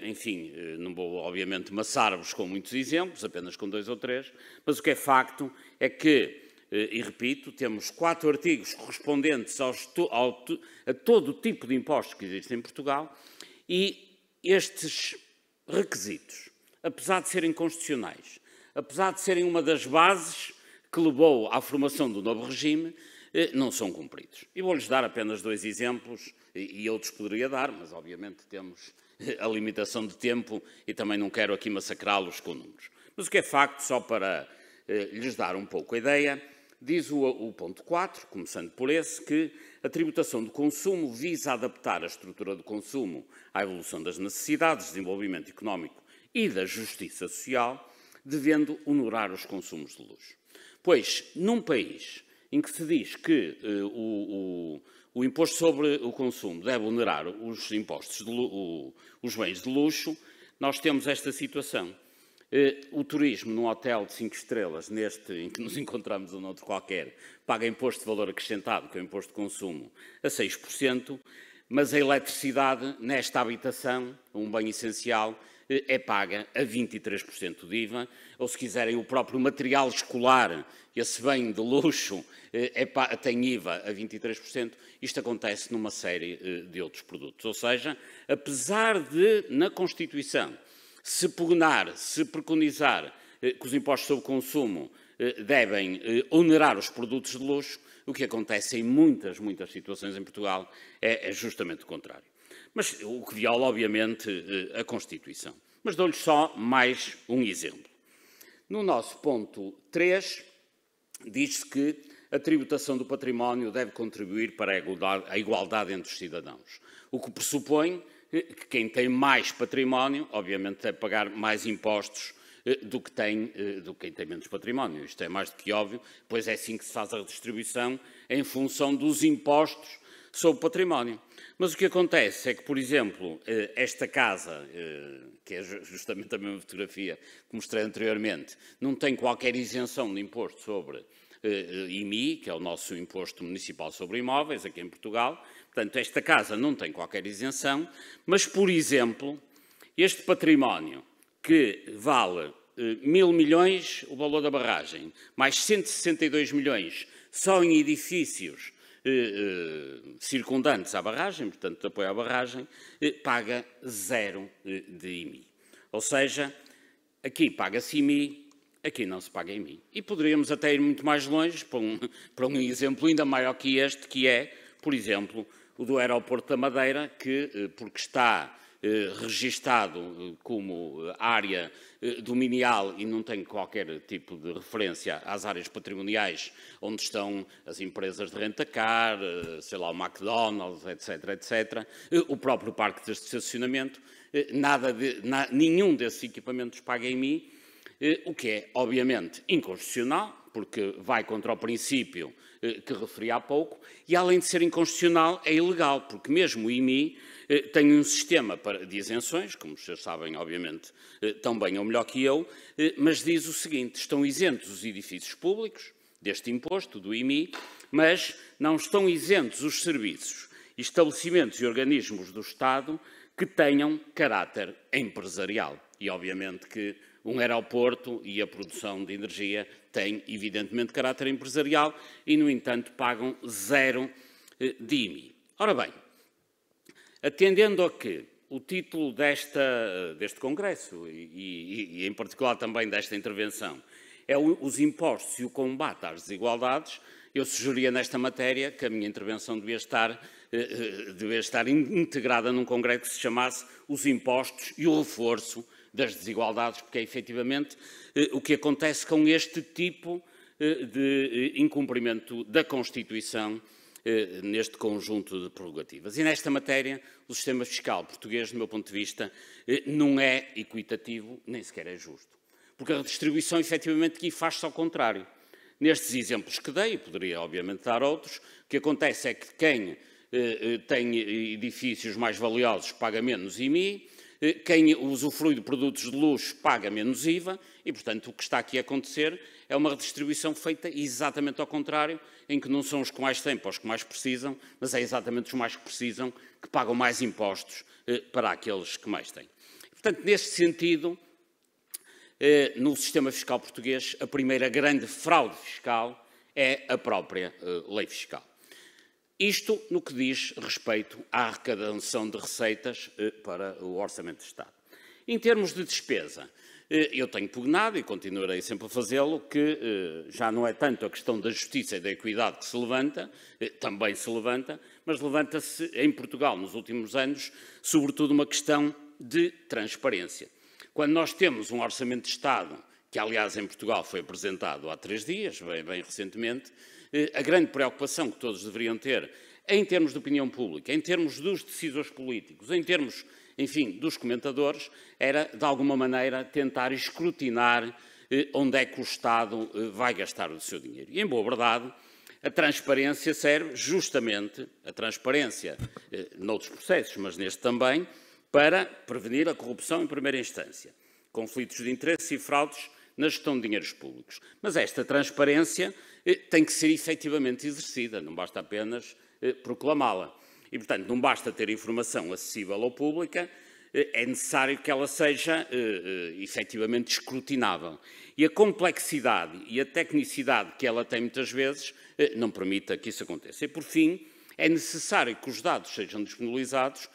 Enfim, não vou, obviamente, maçar-vos com muitos exemplos, apenas com 2 ou 3, mas o que é facto é que, e repito, temos 4 artigos correspondentes a todo o tipo de impostos que existem em Portugal, e estes requisitos, apesar de serem constitucionais, apesar de serem uma das bases que levou à formação do novo regime, não são cumpridos. E vou-lhes dar apenas 2 exemplos, e outros poderia dar, mas obviamente temos a limitação de tempo e também não quero aqui massacrá-los com números. Mas o que é facto, só para lhes dar um pouco a ideia, diz o ponto 4, começando por esse, que a tributação do consumo visa adaptar a estrutura do consumo à evolução das necessidades, desenvolvimento económico e da justiça social, devendo honorar os consumos de luxo. Pois, num país em que se diz que o imposto sobre o consumo deve onerar os impostos, os bens de luxo, nós temos esta situação. O turismo num hotel de 5 estrelas, neste em que nos encontramos ou noutro qualquer, paga imposto de valor acrescentado, que é o imposto de consumo, a 6%, mas a eletricidade, nesta habitação, um bem essencial, é paga a 23% de IVA, ou se quiserem o próprio material escolar, esse bem de luxo, tem IVA a 23%, isto acontece numa série de outros produtos. Ou seja, apesar de, na Constituição, se pugnar, se preconizar que os impostos sobre o consumo devem onerar os produtos de luxo, o que acontece em muitas situações em Portugal é justamente o contrário. Mas o que viola, obviamente, a Constituição. Mas dou-lhes só mais um exemplo. No nosso ponto 3, diz-se que a tributação do património deve contribuir para a igualdade entre os cidadãos, o que pressupõe que quem tem mais património, obviamente, deve pagar mais impostos do que quem tem menos património. Isto é mais do que óbvio, pois é assim que se faz a redistribuição em função dos impostos sobre o património. Mas o que acontece é que, por exemplo, esta casa, que é justamente a mesma fotografia que mostrei anteriormente, não tem qualquer isenção de imposto sobre IMI, que é o nosso imposto municipal sobre imóveis, aqui em Portugal. Portanto, esta casa não tem qualquer isenção, mas, por exemplo, este património que vale 1.000 milhões o valor da barragem, mais 162 milhões só em edifícios circundantes à barragem, portanto, de apoio à barragem, paga 0 de IMI. Ou seja, aqui paga-se IMI, aqui não se paga IMI. E poderíamos até ir muito mais longe para um exemplo ainda maior que este, que é, por exemplo, o do aeroporto da Madeira, que, porque está registado como área dominial e não tem qualquer tipo de referência às áreas patrimoniais onde estão as empresas de rentacar, sei lá, o McDonald's, etc., o próprio parque de estacionamento, nenhum desses equipamentos paga IMI, o que é, obviamente, inconstitucional, porque vai contra o princípio que referi há pouco, e além de ser inconstitucional, é ilegal, porque mesmo o IMI tem um sistema de isenções, como vocês sabem, obviamente, tão bem ou melhor que eu, mas diz o seguinte: estão isentos os edifícios públicos deste imposto, do IMI, mas não estão isentos os serviços, estabelecimentos e organismos do Estado que tenham caráter empresarial. E, obviamente, que um aeroporto e a produção de energia têm, evidentemente, caráter empresarial e, no entanto, pagam 0 de IMI. Ora bem, atendendo a que o título deste Congresso e, em particular, também desta intervenção, é os impostos e o combate às desigualdades, eu sugeria nesta matéria que a minha intervenção devia estar integrada num congresso que se chamasse os impostos e o reforço das desigualdades, porque é efetivamente o que acontece com este tipo de incumprimento da Constituição neste conjunto de prerrogativas. E nesta matéria, o sistema fiscal português, do meu ponto de vista, não é equitativo, nem sequer é justo. Porque a redistribuição, efetivamente, aqui faz-se ao contrário. Nestes exemplos que dei, e poderia, obviamente, dar outros, o que acontece é que quem tem edifícios mais valiosos paga menos IMI, quem usufrui de produtos de luxo paga menos IVA e, portanto, o que está aqui a acontecer é uma redistribuição feita exatamente ao contrário, em que não são os que mais têm para os que mais precisam, mas é exatamente os mais que precisam que pagam mais impostos para aqueles que mais têm. Portanto, neste sentido, no sistema fiscal português, a primeira grande fraude fiscal é a própria lei fiscal. Isto no que diz respeito à arrecadação de receitas para o Orçamento de Estado. Em termos de despesa, eu tenho pugnado e continuarei sempre a fazê-lo, que já não é tanto a questão da justiça e da equidade que se levanta, também se levanta, mas levanta-se em Portugal nos últimos anos, sobretudo uma questão de transparência. Quando nós temos um Orçamento de Estado, que aliás em Portugal foi apresentado há 3 dias, bem recentemente, a grande preocupação que todos deveriam ter, em termos de opinião pública, em termos dos decisores políticos, em termos, enfim, dos comentadores, era, de alguma maneira, tentar escrutinar onde é que o Estado vai gastar o seu dinheiro. E, em boa verdade, a transparência serve justamente, a transparência noutros processos, mas neste também, para prevenir a corrupção em primeira instância, conflitos de interesse e fraudes na gestão de dinheiros públicos. Mas esta transparência tem que ser efetivamente exercida, não basta apenas proclamá-la. E, portanto, não basta ter informação acessível ao público, é necessário que ela seja efetivamente escrutinável. E a complexidade e a tecnicidade que ela tem muitas vezes não permita que isso aconteça. E, por fim, é necessário que os dados sejam disponibilizados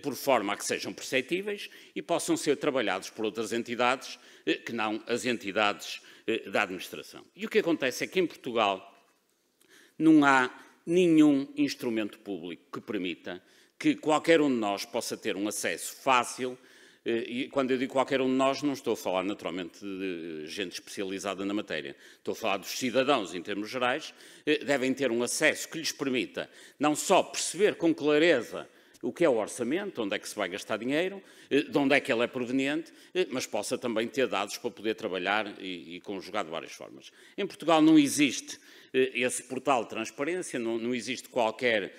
por forma a que sejam perceptíveis e possam ser trabalhados por outras entidades que não as entidades da administração. E o que acontece é que em Portugal não há nenhum instrumento público que permita que qualquer um de nós possa ter um acesso fácil, e quando eu digo qualquer um de nós, não estou a falar naturalmente de gente especializada na matéria, estou a falar dos cidadãos em termos gerais, devem ter um acesso que lhes permita não só perceber com clareza o que é o orçamento, onde é que se vai gastar dinheiro, de onde é que ele é proveniente, mas possa também ter dados para poder trabalhar e conjugar de várias formas. Em Portugal não existe esse portal de transparência, não existe qualquer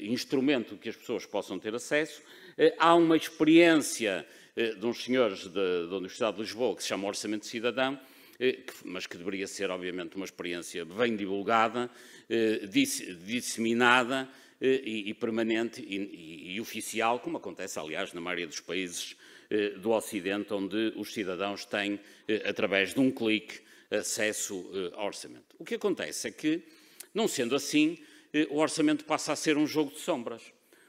instrumento que as pessoas possam ter acesso. Há uma experiência de uns senhores da Universidade de Lisboa que se chama Orçamento Cidadão, mas que deveria ser, obviamente, uma experiência bem divulgada, disseminada, e permanente e oficial, como acontece, aliás, na maioria dos países do Ocidente, onde os cidadãos têm, através de um clique, acesso ao orçamento. O que acontece é que, não sendo assim, o orçamento passa a ser um jogo de sombras.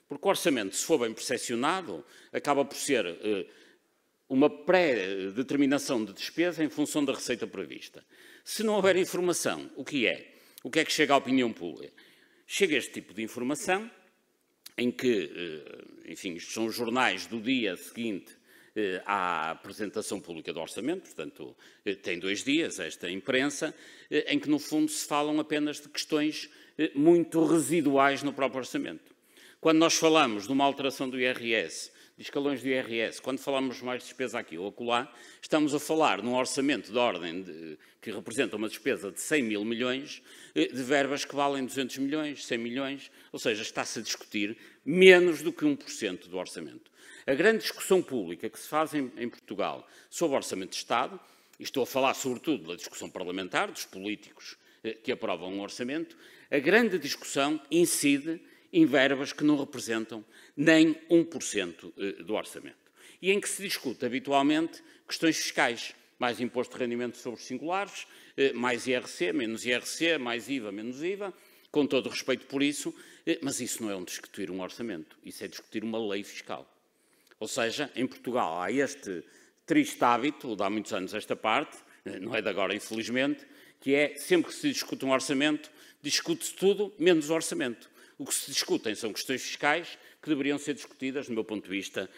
Porque o orçamento, se for bem percepcionado, acaba por ser uma pré-determinação de despesa em função da receita prevista. Se não houver informação, o que é? O que é que chega à opinião pública? Chega este tipo de informação, em que, enfim, isto são os jornais do dia seguinte à apresentação pública do orçamento, portanto, tem 2 dias esta imprensa, em que, no fundo, se falam apenas de questões muito residuais no próprio orçamento. Quando nós falamos de uma alteração do IRS, de escalões do IRS, quando falamos mais de despesa aqui ou acolá, estamos a falar num orçamento de ordem que representa uma despesa de 100 mil milhões, de verbas que valem 200 milhões, 100 milhões, ou seja, está-se a discutir menos do que 1% do orçamento. A grande discussão pública que se faz em Portugal sobre o Orçamento de Estado, e estou a falar sobretudo da discussão parlamentar, dos políticos que aprovam um orçamento, a grande discussão incide em verbas que não representam nem 1% do orçamento. E em que se discute habitualmente questões fiscais, mais imposto de rendimento sobre os singulares, mais IRC, menos IRC, mais IVA, menos IVA, com todo o respeito por isso, mas isso não é discutir um orçamento, isso é discutir uma lei fiscal. Ou seja, em Portugal há este triste hábito, de há muitos anos esta parte, não é de agora, infelizmente, que é, sempre que se discute um orçamento, discute-se tudo menos o orçamento. O que se discutem são questões fiscais que deveriam ser discutidas, do meu ponto de vista,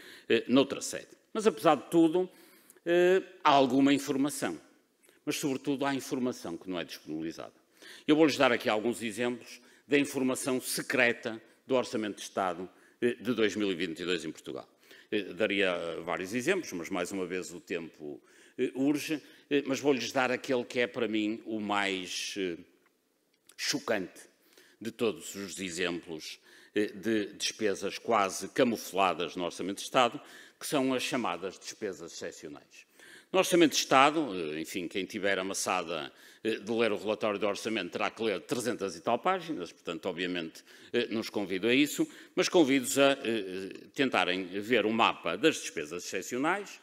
noutra sede. Mas, apesar de tudo, há alguma informação. Mas, sobretudo, há informação que não é disponibilizada. Eu vou-lhes dar aqui alguns exemplos da informação secreta do Orçamento de Estado de 2022 em Portugal. Daria vários exemplos, mas, mais uma vez, o tempo urge, mas vou-lhes dar aquele que é, para mim, o mais chocante de todos os exemplos de despesas quase camufladas no Orçamento de Estado, que são as chamadas despesas excepcionais. No Orçamento de Estado, enfim, quem tiver amassada de ler o relatório do Orçamento terá que ler 300 e tal páginas, portanto, obviamente, não os convido a isso, mas convido-os a tentarem ver o mapa das despesas excepcionais,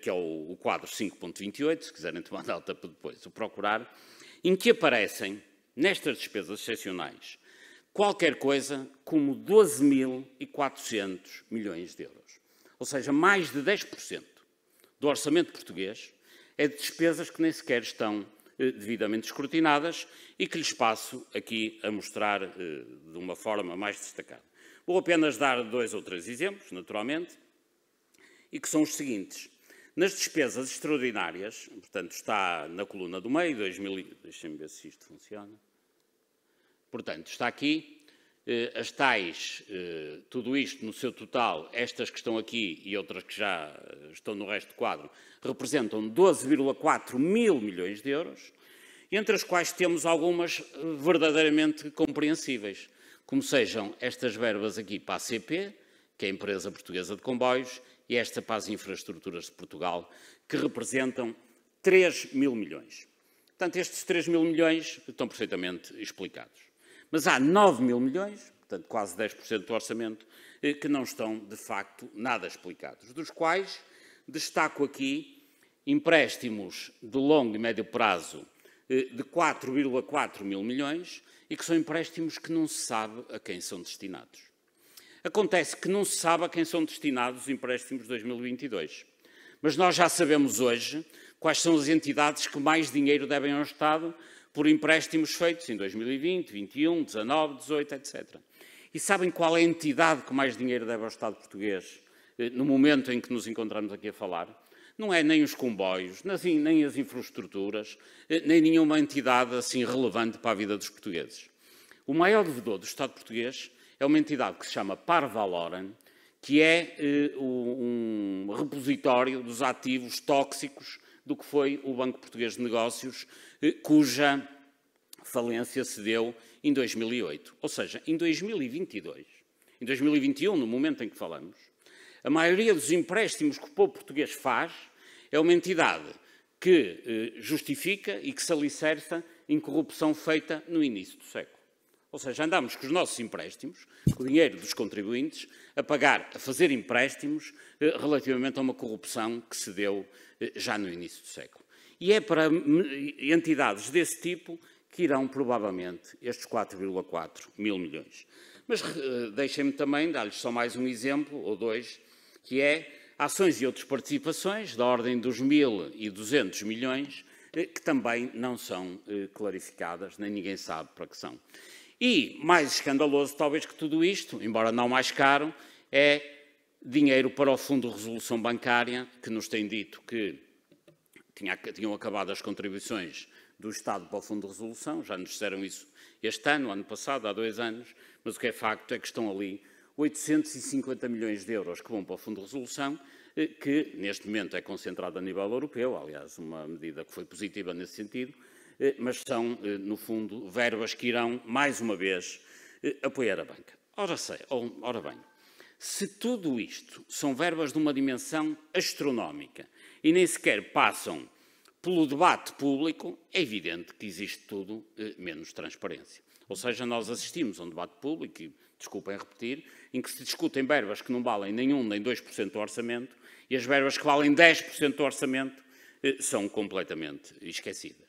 que é o quadro 5.28, se quiserem tomar nota para depois o procurar, em que aparecem, nestas despesas excepcionais, qualquer coisa como 12.400 milhões de euros. Ou seja, mais de 10% do orçamento português é de despesas que nem sequer estão devidamente escrutinadas e que lhes passo aqui a mostrar de uma forma mais destacada. Vou apenas dar 2 ou 3 exemplos, naturalmente, e que são os seguintes. Nas despesas extraordinárias, portanto, está na coluna do meio, deixem-me ver se isto funciona. Portanto, está aqui, as tais, tudo isto no seu total, estas que estão aqui e outras que já estão no resto do quadro, representam 12,4 mil milhões de euros, entre as quais temos algumas verdadeiramente compreensíveis, como sejam estas verbas aqui para a CP, que é a Empresa Portuguesa de Comboios, e esta para as Infraestruturas de Portugal, que representam 3 mil milhões. Portanto, estes 3 mil milhões estão perfeitamente explicados. Mas há 9 mil milhões, portanto, quase 10% do orçamento, que não estão, de facto, nada explicados, dos quais destaco aqui empréstimos de longo e médio prazo de 4,4 mil milhões e que são empréstimos que não se sabe a quem são destinados. Acontece que não se sabe a quem são destinados os empréstimos de 2022, mas nós já sabemos hoje quais são as entidades que mais dinheiro devem ao Estado por empréstimos feitos em 2020, 21, 19, 18, etc. E sabem qual é a entidade que mais dinheiro deve ao Estado português no momento em que nos encontramos aqui a falar? Não é nem os comboios, nem as infraestruturas, nem nenhuma entidade assim relevante para a vida dos portugueses. O maior devedor do Estado português é uma entidade que se chama Parvaloren, que é um repositório dos ativos tóxicos do que foi o Banco Português de Negócios, cuja falência se deu em 2008. Ou seja, em 2022, em 2021, no momento em que falamos, a maioria dos empréstimos que o povo português faz é uma entidade que justifica e que se alicerça em corrupção feita no início do século. Ou seja, andamos com os nossos empréstimos, com o dinheiro dos contribuintes, a fazer empréstimos relativamente a uma corrupção que se deu já no início do século. E é para entidades desse tipo que irão, provavelmente, estes 4,4 mil milhões. Mas deixem-me também dar-lhes só mais um exemplo, ou 2, que é ações e outras participações, da ordem dos 1.200 milhões, que também não são clarificadas, nem ninguém sabe para que são. E, mais escandaloso talvez que tudo isto, embora não mais caro, é dinheiro para o Fundo de Resolução Bancária, que nos tem dito que tinham acabado as contribuições do Estado para o Fundo de Resolução, já nos disseram isso este ano, ano passado, há 2 anos, mas o que é facto é que estão ali 850 milhões de euros que vão para o Fundo de Resolução, que neste momento é concentrado a nível europeu, aliás, uma medida que foi positiva nesse sentido, mas são, no fundo, verbas que irão, mais uma vez, apoiar a banca. Ora bem, se tudo isto são verbas de uma dimensão astronómica e nem sequer passam pelo debate público, é evidente que existe tudo menos transparência. Ou seja, nós assistimos a um debate público, e desculpem repetir, em que se discutem verbas que não valem nem 1 nem 2% do orçamento e as verbas que valem 10% do orçamento são completamente esquecidas.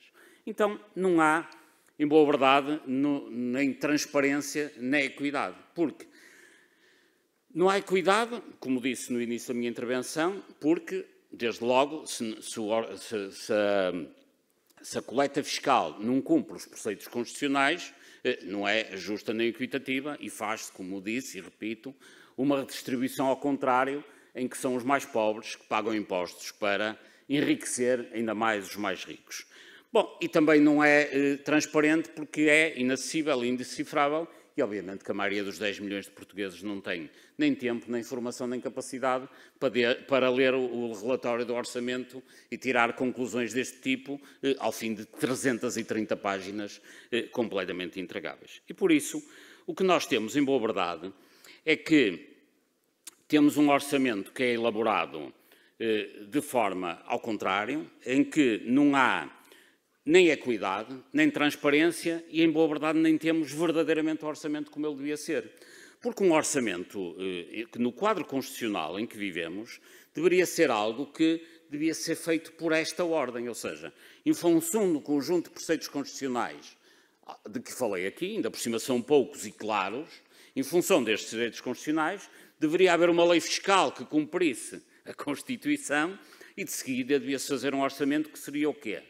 Então, não há, em boa verdade, nem transparência, nem equidade. Porque não há equidade, como disse no início da minha intervenção, porque, desde logo, se Se a coleta fiscal não cumpre os preceitos constitucionais, não é justa nem equitativa e faz-se, como disse e repito, uma redistribuição ao contrário, em que são os mais pobres que pagam impostos para enriquecer ainda mais os mais ricos. Bom, e também não é transparente porque é inacessível e indecifrável e, obviamente, que a maioria dos 10 milhões de portugueses não tem nem tempo, nem formação, nem capacidade para ler o relatório do orçamento e tirar conclusões deste tipo ao fim de 330 páginas completamente intragáveis. E, por isso, o que nós temos, em boa verdade, é que temos um orçamento que é elaborado de forma ao contrário, em que não há nem equidade, nem transparência e, em boa verdade, nem temos verdadeiramente o orçamento como ele devia ser. Porque um orçamento que, no quadro constitucional em que vivemos, deveria ser algo que devia ser feito por esta ordem, ou seja, em função do conjunto de preceitos constitucionais de que falei aqui, ainda por cima são poucos e claros, em função destes direitos constitucionais, deveria haver uma lei fiscal que cumprisse a Constituição e, de seguida, devia-se fazer um orçamento que seria o quê?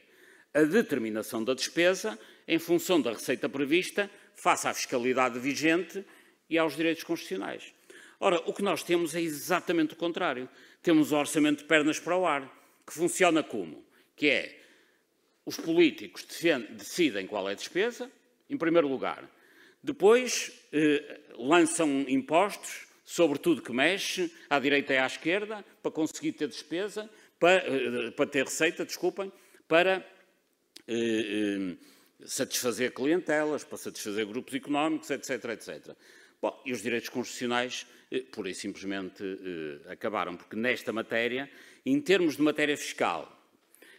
A determinação da despesa em função da receita prevista, face à fiscalidade vigente e aos direitos constitucionais. Ora, o que nós temos é exatamente o contrário. Temos um orçamento de pernas para o ar, que funciona como? Que é, os políticos decidem qual é a despesa, em primeiro lugar. Depois, lançam impostos sobre tudo que mexe, à direita e à esquerda, para conseguir ter despesa, para ter receita, desculpem, para satisfazer clientelas, para satisfazer grupos económicos, etc, etc. Bom, e os direitos constitucionais, pura e simplesmente, acabaram, porque nesta matéria, em termos de matéria fiscal,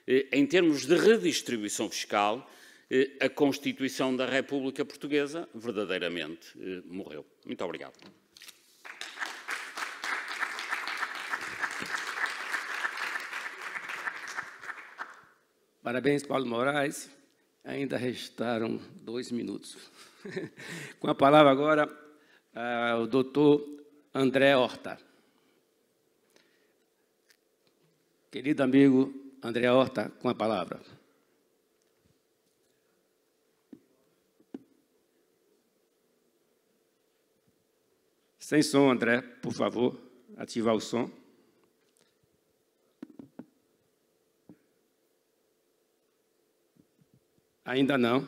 em termos de redistribuição fiscal, a Constituição da República Portuguesa verdadeiramente morreu. Muito obrigado. Parabéns, Paulo Moraes. Ainda restaram 2 minutos. Com a palavra agora, o doutor André Horta. Querido amigo André Horta, com a palavra. Sem som, André, por favor, ativar o som. Ainda não.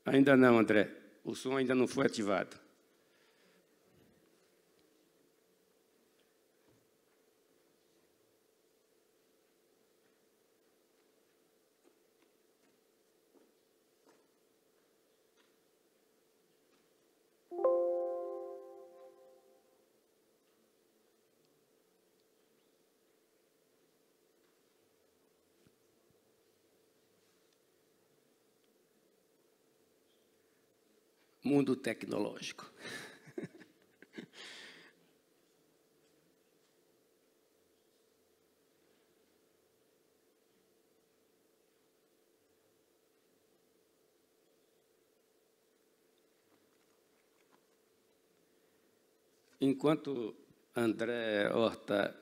Ainda não, André. O som ainda não foi ativado. Mundo tecnológico. Enquanto André Horta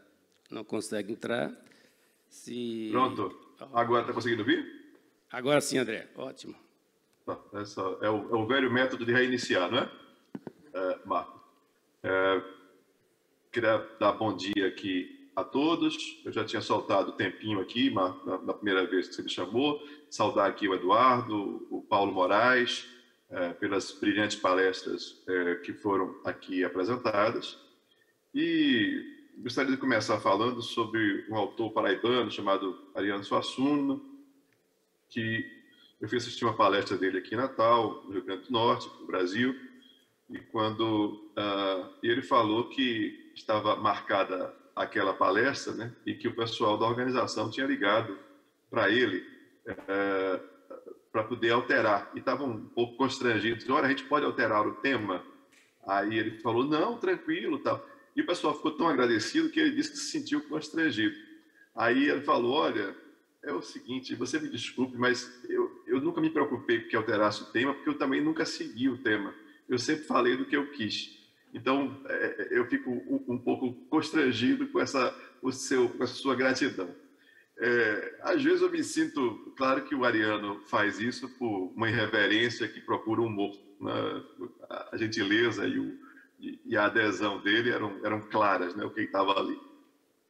não consegue entrar, se... Pronto. Agora está conseguindo ouvir? Agora sim, André. Ótimo. É o velho método de reiniciar, não é? Marco. Queria dar bom dia aqui a todos. Eu já tinha soltado o tempinho aqui, na primeira vez que você me chamou. Saudar aqui o Eduardo, o Paulo Moraes, pelas brilhantes palestras que foram aqui apresentadas. E gostaria de começar falando sobre um autor paraibano chamado Ariano Suassuna, que eu fui assistir uma palestra dele aqui em Natal, no Rio Grande do Norte, no Brasil, e quando ele falou que estava marcada aquela palestra, né, e que o pessoal da organização tinha ligado para ele para poder alterar, e estavam um pouco constrangidos. Olha, a gente pode alterar o tema? Aí ele falou, não, tranquilo, tal. E o pessoal ficou tão agradecido que ele disse que se sentiu constrangido. Aí ele falou, olha, é o seguinte, você me desculpe, mas eu nunca me preocupei que alterasse o tema, porque eu também nunca segui o tema. Eu sempre falei do que eu quis. Então, eu fico um pouco constrangido com essa sua gratidão. Às vezes eu me sinto, claro que o Ariano faz isso por uma irreverência que procura humor, né? A gentileza e a adesão dele eram claras, né? O que estava ali.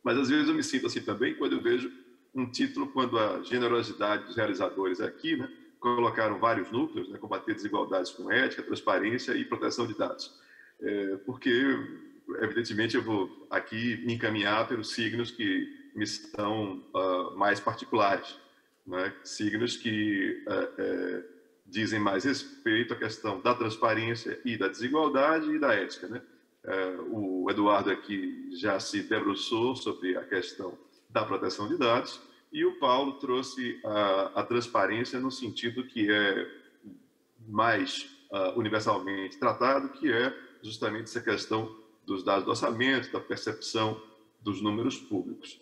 Mas às vezes eu me sinto assim também quando eu vejo um título, quando a generosidade dos realizadores aqui, né, colocaram vários núcleos, né, combater desigualdades com ética, transparência e proteção de dados. Porque, evidentemente, eu vou aqui me encaminhar pelos signos que me são mais particulares, né? Signos que dizem mais respeito à questão da transparência e da desigualdade e da ética, né? O Eduardo aqui já se debruçou sobre a questão da proteção de dados e o Paulo trouxe a transparência no sentido que é mais universalmente tratado, que é justamente essa questão dos dados do orçamento, da percepção dos números públicos.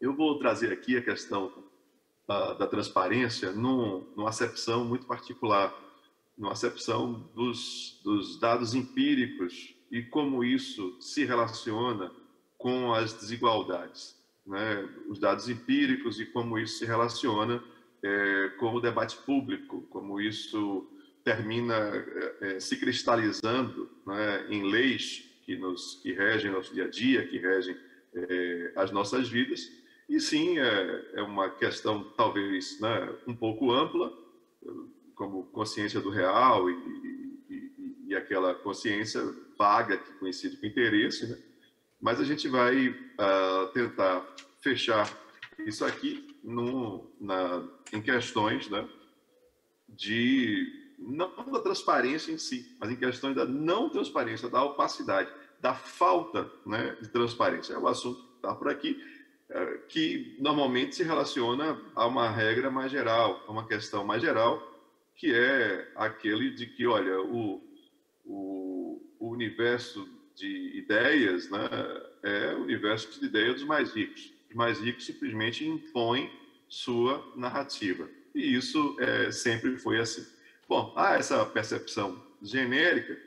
Eu vou trazer aqui a questão da transparência numa acepção muito particular, numa acepção dos dados empíricos e como isso se relaciona com as desigualdades, né? Os dados empíricos e como isso se relaciona com o debate público, como isso termina se cristalizando, né, em leis que regem nosso dia a dia, que regem as nossas vidas. E sim, é uma questão talvez, né, um pouco ampla, como consciência do real e aquela consciência vaga que coincide com interesse, né? Mas a gente vai tentar fechar isso aqui em questões, né, não da transparência em si, mas em questões da não transparência, da opacidade, da falta, né, de transparência. É o assunto que está por aqui, que normalmente se relaciona a uma regra mais geral, a uma questão mais geral, que é aquele de que, olha, o universo de ideias, né, é o universo de ideias dos mais ricos. Os mais ricos simplesmente impõem sua narrativa. E isso sempre foi assim. Bom, há essa percepção genérica,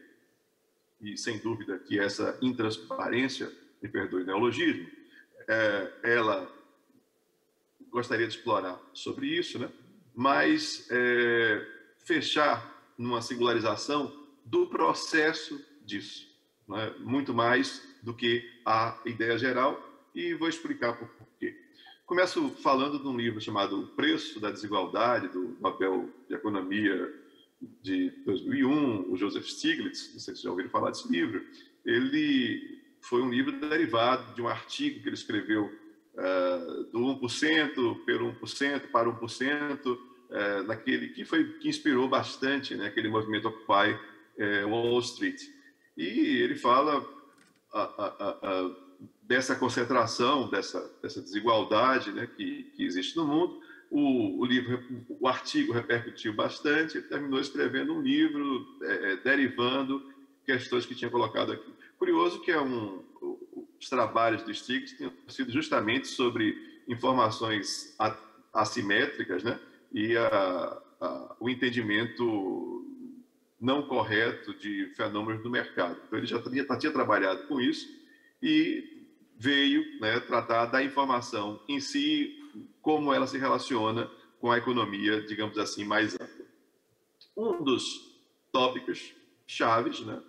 e sem dúvida que essa intransparência, me perdoe o neologismo, ela gostaria de explorar sobre isso, né? Mas fechar numa singularização do processo disso, né? Muito mais do que a ideia geral, e vou explicar por quê. Começo falando de um livro chamado O Preço da Desigualdade, do Nobel de Economia de 2001, o Joseph Stiglitz, não sei se já ouviram falar desse livro. Ele foi um livro derivado de um artigo que ele escreveu do 1% pelo 1% para 1%, naquele que inspirou bastante, né, aquele movimento Occupy Wall Street. E ele fala dessa concentração, dessa desigualdade, né, que existe no mundo. O artigo repercutiu bastante, ele terminou escrevendo um livro derivando questões que tinha colocado aqui. Curioso que os trabalhos do Stiglitz tinham sido justamente sobre informações assimétricas, né, e o entendimento não correto de fenômenos do mercado. Então, ele já tinha trabalhado com isso e veio, né, tratar da informação em si, como ela se relaciona com a economia, digamos assim, mais ampla. Um dos tópicos chaves, né,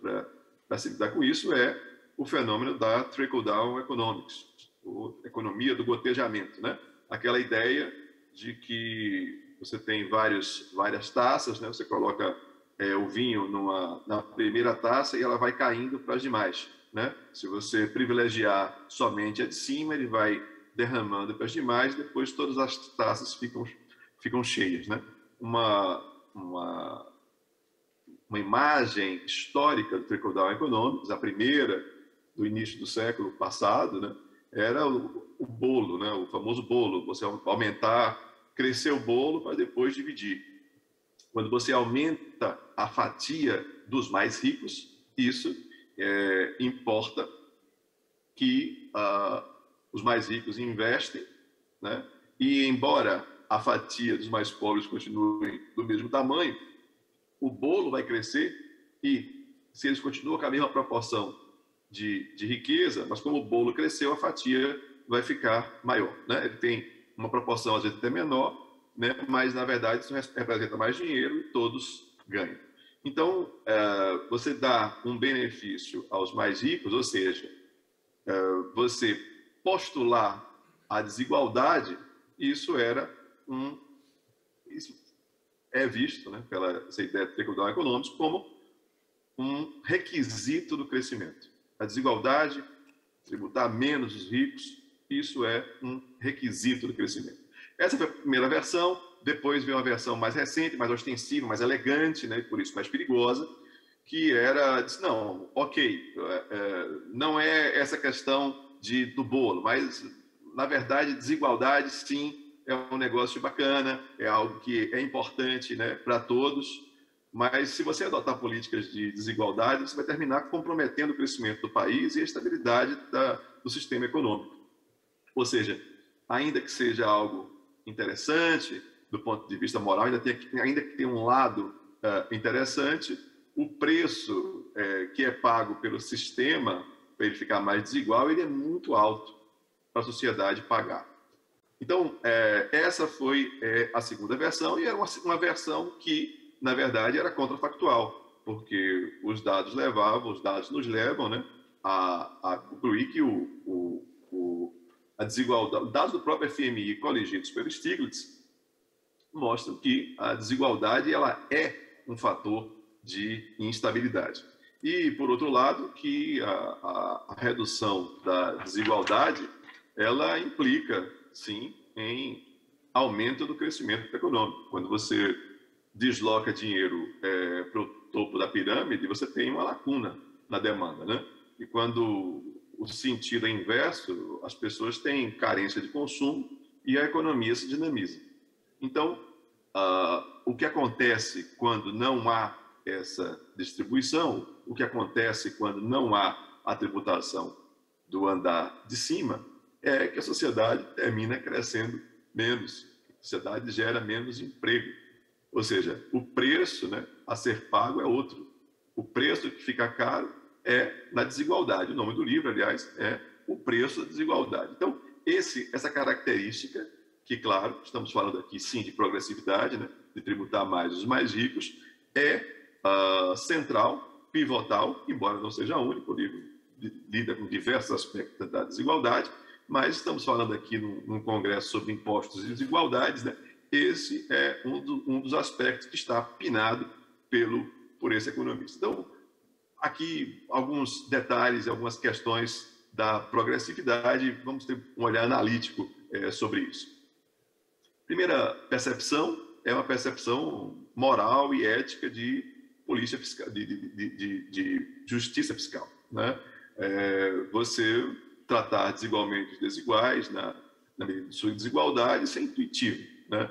para se lidar com isso é o fenômeno da trickle-down economics, ou economia do gotejamento, né? Aquela ideia de que você tem várias taças, né? Você coloca o vinho na primeira taça e ela vai caindo para as demais, né? Se você privilegiar somente a de cima, ele vai derramando para as demais, depois todas as taças ficam cheias, né? Uma imagem histórica do trickle-down economics, a primeira do início do século passado, né, era o bolo, né, o famoso bolo, você crescer o bolo para depois dividir. Quando você aumenta a fatia dos mais ricos, isso importa que os mais ricos investem, né? E embora a fatia dos mais pobres continue do mesmo tamanho, o bolo vai crescer e, se eles continuam com a mesma proporção de riqueza, mas como o bolo cresceu, a fatia vai ficar maior, né? Ele tem uma proporção, às vezes, até menor, né? Mas, na verdade, isso representa mais dinheiro e todos ganham. Então, você dá um benefício aos mais ricos, ou seja, você postular a desigualdade, isso é visto, né, pela essa ideia de trickle-down economics como um requisito do crescimento. A desigualdade, tributar menos os ricos, isso é um requisito do crescimento. Essa foi a primeira versão. Depois veio uma versão mais recente, mais ostensiva, mais elegante, né, e por isso mais perigosa, que era, disse, não, ok, não é essa questão do bolo, mas, na verdade, desigualdade, sim, é um negócio bacana, é algo que é importante, né, para todos, mas se você adotar políticas de desigualdade, você vai terminar comprometendo o crescimento do país e a estabilidade do sistema econômico. Ou seja, ainda que seja algo interessante, do ponto de vista moral, ainda que tenha um lado interessante, o preço que é pago pelo sistema para ele ficar mais desigual, ele é muito alto para a sociedade pagar. Então, essa foi a segunda versão, e era uma versão que, na verdade, era contrafactual, porque os dados nos levam, né, a concluir que a desigualdade, dados do próprio FMI coligidos pelo Stiglitz, mostram que a desigualdade ela é um fator de instabilidade. E, por outro lado, que a redução da desigualdade ela implica, sim, em aumento do crescimento econômico. Quando você desloca dinheiro para o topo da pirâmide, você tem uma lacuna na demanda, né? E quando o sentido é inverso, as pessoas têm carência de consumo e a economia se dinamiza. Então, o que acontece quando não há essa distribuição, o que acontece quando não há a tributação do andar de cima, é que a sociedade termina crescendo menos, a sociedade gera menos emprego. Ou seja, o preço, né, a ser pago é outro. O preço que fica caro é na desigualdade. O nome do livro, aliás, é O Preço da Desigualdade. Então, essa característica, que, claro, estamos falando aqui, sim, de progressividade, né, de tributar mais os mais ricos, é central, pivotal, embora não seja único, o livro lida com diversos aspectos da desigualdade, mas estamos falando aqui num congresso sobre impostos e desigualdades, né? Esse é um dos aspectos que está pinado por esse economista. Então, aqui alguns detalhes, algumas questões da progressividade, vamos ter um olhar analítico sobre isso. Primeira percepção é uma percepção moral e ética de polícia fiscal, de justiça fiscal, né? Você tratar desigualmente os desiguais na medida de sua desigualdade, isso é intuitivo, né?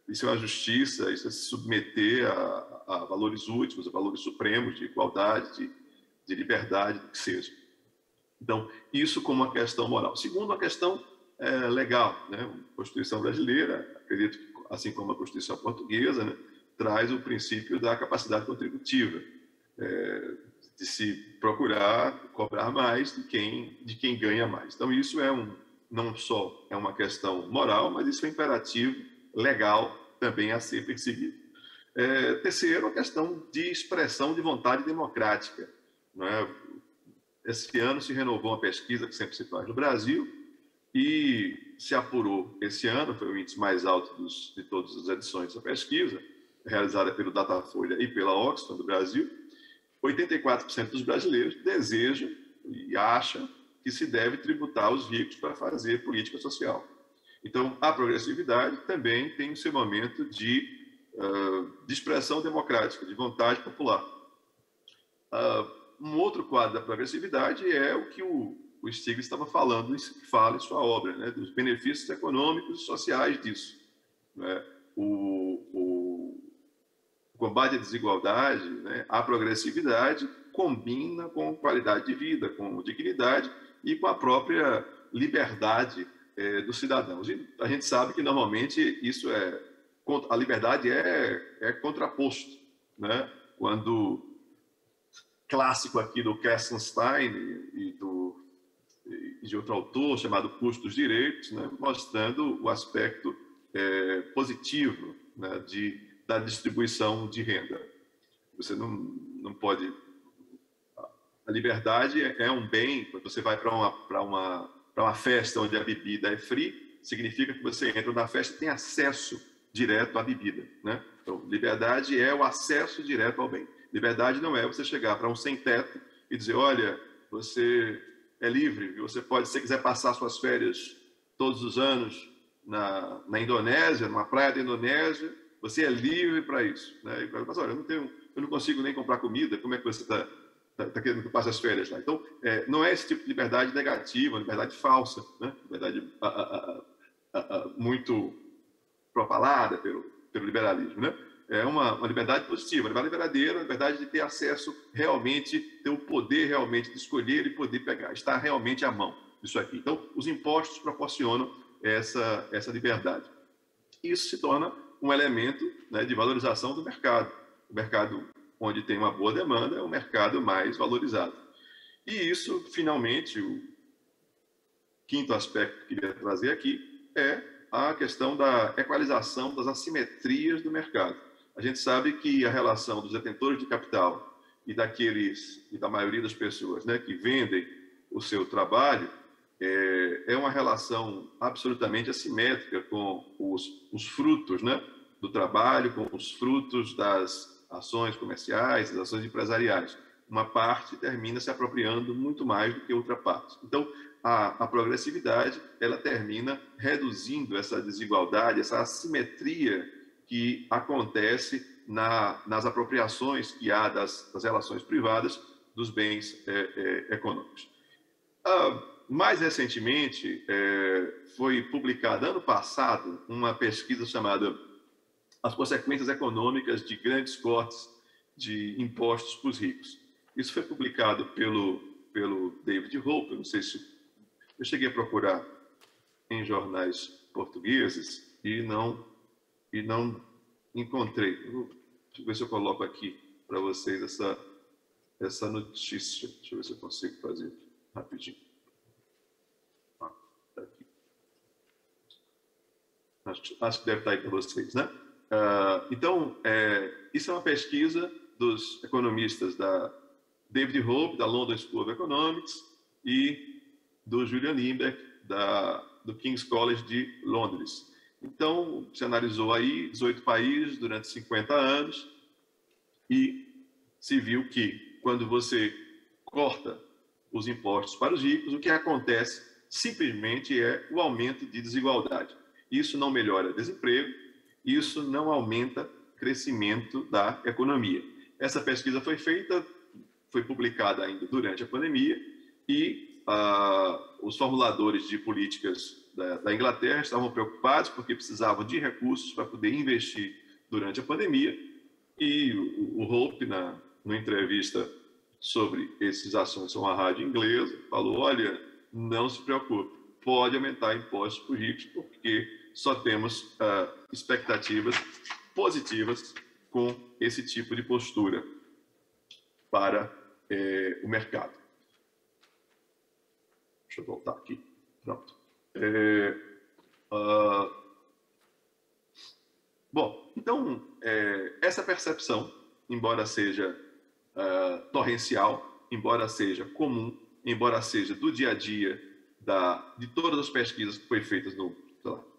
Isso é uma justiça, isso é se submeter a valores últimos, a valores supremos de igualdade, de liberdade, do que seja. Então, isso como uma questão moral. Segundo, uma questão legal, né? A Constituição brasileira, acredito que, assim como a Constituição portuguesa, né, traz o princípio da capacidade contributiva, de se procurar cobrar mais de quem ganha mais. Então, isso não só é uma questão moral, mas isso é um imperativo legal também a ser perseguido. Terceiro, a questão de expressão de vontade democrática, não é? Esse ano se renovou uma pesquisa que sempre se faz no Brasil e se apurou esse ano, foi o índice mais alto de todas as edições dessa pesquisa, realizada pelo Datafolha e pela Oxfam do Brasil. 84% dos brasileiros desejam e acham que se deve tributar os ricos para fazer política social. Então, a progressividade também tem o seu momento de expressão democrática, de vontade popular. Um outro quadro da progressividade é o que o Stiglitz estava falando, fala em sua obra, né, dos benefícios econômicos e sociais disso, né? O combate à desigualdade, né, a progressividade combina com qualidade de vida, com dignidade e com a própria liberdade dos cidadãos. E a gente sabe que, normalmente, a liberdade é contraposto, né? Quando, clássico aqui do Kessenstein e de outro autor, chamado Custo dos Direitos, né? Mostrando o aspecto positivo, né? Da distribuição de renda. Você não pode... A liberdade é um bem. Quando você vai para uma festa onde a bebida é free, significa que você entra na festa e tem acesso direto à bebida, né? Então, liberdade é o acesso direto ao bem. Liberdade não é você chegar para um sem-teto e dizer, olha, você é livre, você pode, se você quiser passar suas férias todos os anos na Indonésia, numa praia da Indonésia, você é livre para isso, né? E, mas, olha, eu não consigo nem comprar comida, como é que você está querendo que eu passe as férias lá? Então, não é esse tipo de liberdade negativa, liberdade falsa, né? Liberdade muito propalada pelo liberalismo, né? É uma liberdade positiva, uma liberdade verdadeira, uma liberdade de ter acesso realmente, ter o poder realmente de escolher e poder pegar, estar realmente à mão disso aqui. Então, os impostos proporcionam essa liberdade. Isso se torna um elemento, né, de valorização do mercado. O mercado onde tem uma boa demanda é o mercado mais valorizado. E isso, finalmente, o quinto aspecto que eu queria trazer aqui é a questão da equalização das assimetrias do mercado. A gente sabe que a relação dos detentores de capital e da maioria das pessoas, né, que vendem o seu trabalho é uma relação absolutamente assimétrica com os frutos, né, do trabalho, com os frutos das ações comerciais, das ações empresariais. Uma parte termina se apropriando muito mais do que outra parte. Então, a progressividade, ela termina reduzindo essa desigualdade, essa assimetria que acontece nas apropriações que há das relações privadas dos bens econômicos. Mais recentemente, foi publicada, ano passado, uma pesquisa chamada As Consequências Econômicas de Grandes Cortes de Impostos para os Ricos. Isso foi publicado pelo David Hope, não sei se eu cheguei a procurar em jornais portugueses e não encontrei. Deixa eu ver se eu coloco aqui para vocês essa notícia. Deixa eu ver se eu consigo fazer rapidinho. Tá aqui. Acho que deve estar aí para vocês, né? Então, isso é uma pesquisa dos economistas da David Hope, da London School of Economics, e do Julian Limbeck, do King's College de Londres. Então, se analisou aí 18 países durante 50 anos e se viu que, quando você corta os impostos para os ricos, o que acontece simplesmente é o aumento de desigualdade. Isso não melhora desemprego, isso não aumenta crescimento da economia. Essa pesquisa foi publicada ainda durante a pandemia e os formuladores de políticas da Inglaterra estavam preocupados porque precisavam de recursos para poder investir durante a pandemia e o Hope, numa entrevista sobre esses assuntos a uma rádio inglesa, falou, olha, não se preocupe, pode aumentar impostos para os ricos porque só temos expectativas positivas com esse tipo de postura para o mercado. Deixa eu voltar aqui. Pronto. Bom, então, essa percepção, embora seja torrencial, embora seja comum, embora seja do dia a dia de todas as pesquisas que foram feitas no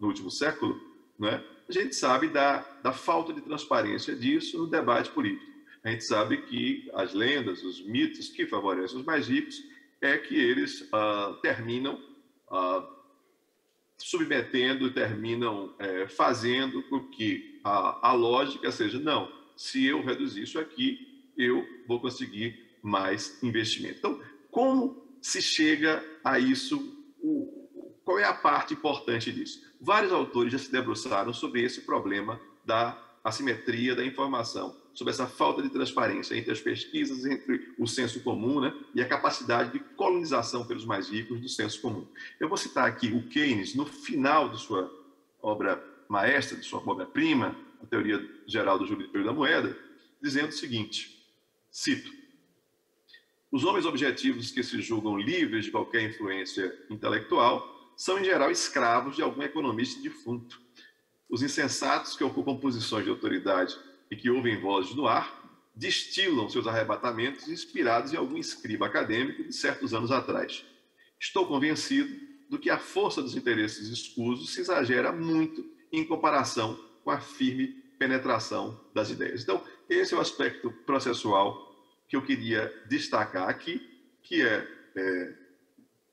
último século, né, a gente sabe da falta de transparência disso no debate político. A gente sabe que as lendas, os mitos que favorecem os mais ricos é que eles terminam submetendo, terminam fazendo com que a lógica seja, não, se eu reduzir isso aqui, eu vou conseguir mais investimento. Então, como se chega a isso? Qual é a parte importante disso? Vários autores já se debruçaram sobre esse problema da assimetria da informação sobre essa falta de transparência entre as pesquisas, entre o senso comum, né, e a capacidade de colonização pelos mais ricos do senso comum. Eu vou citar aqui o Keynes, no final de sua obra maestra, de sua obra-prima, a Teoria Geral do Juro de Período da Moeda, dizendo o seguinte, cito, os homens objetivos que se julgam livres de qualquer influência intelectual são, em geral, escravos de algum economista defunto. Os insensatos que ocupam posições de autoridade e que ouvem vozes no ar destilam seus arrebatamentos inspirados em algum escriba acadêmico de certos anos atrás. Estou convencido do que a força dos interesses escusos se exagera muito em comparação com a firme penetração das ideias. Então, esse é o aspecto processual que eu queria destacar aqui, que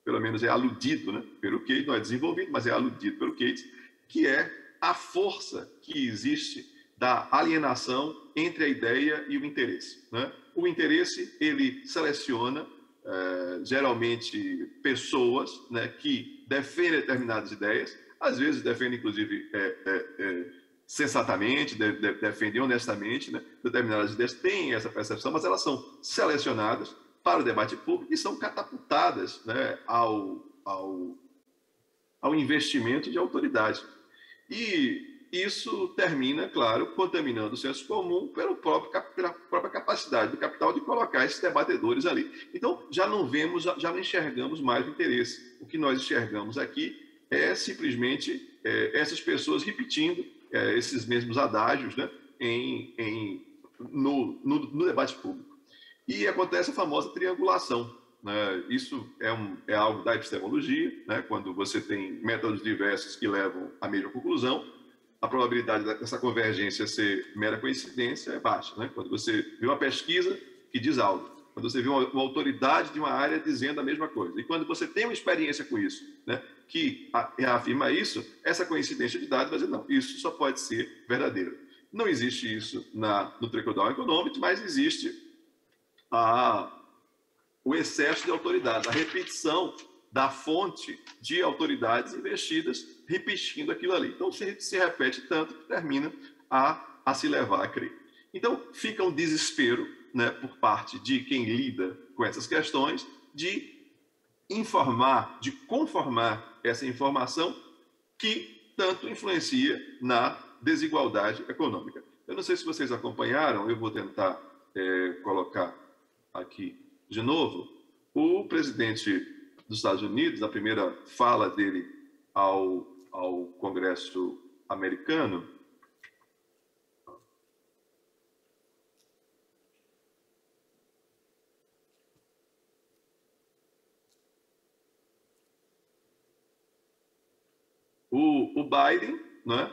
pelo menos é aludido, né, pelo Keynes, não é desenvolvido, mas é aludido pelo Keynes, que é a força que existe da alienação entre a ideia e o interesse, né? O interesse, ele seleciona, geralmente, pessoas, né, que defendem determinadas ideias, às vezes defendem, inclusive, sensatamente, defendem honestamente, né, determinadas ideias, têm essa percepção, mas elas são selecionadas para o debate público e são catapultadas, né, ao investimento de autoridade. E isso termina, claro, contaminando o senso comum pela própria capacidade do capital de colocar esses debatedores ali. Então, já não enxergamos mais o interesse. O que nós enxergamos aqui é simplesmente essas pessoas repetindo esses mesmos adágios, né, no debate público. E acontece a famosa triangulação, né? Isso é algo da epistemologia, né? Quando você tem métodos diversos que levam à mesma conclusão, a probabilidade dessa convergência ser mera coincidência é baixa, né? Quando você vê uma pesquisa que diz algo, quando você vê uma autoridade de uma área dizendo a mesma coisa, e quando você tem uma experiência com isso, né, que afirma isso, essa coincidência de dados vai dizer, não, isso só pode ser verdadeiro. Não existe isso no trickle-down economics, mas existe o excesso de autoridade, a repetição da fonte de autoridades investidas repetindo aquilo ali. Então, se repete tanto que termina a se levar a crer. Então, fica um desespero, né, por parte de quem lida com essas questões, de informar, de conformar essa informação que tanto influencia na desigualdade econômica. Eu não sei se vocês acompanharam, eu vou tentar colocar aqui de novo, o presidente dos Estados Unidos, na primeira fala dele ao Congresso americano, o Biden, né,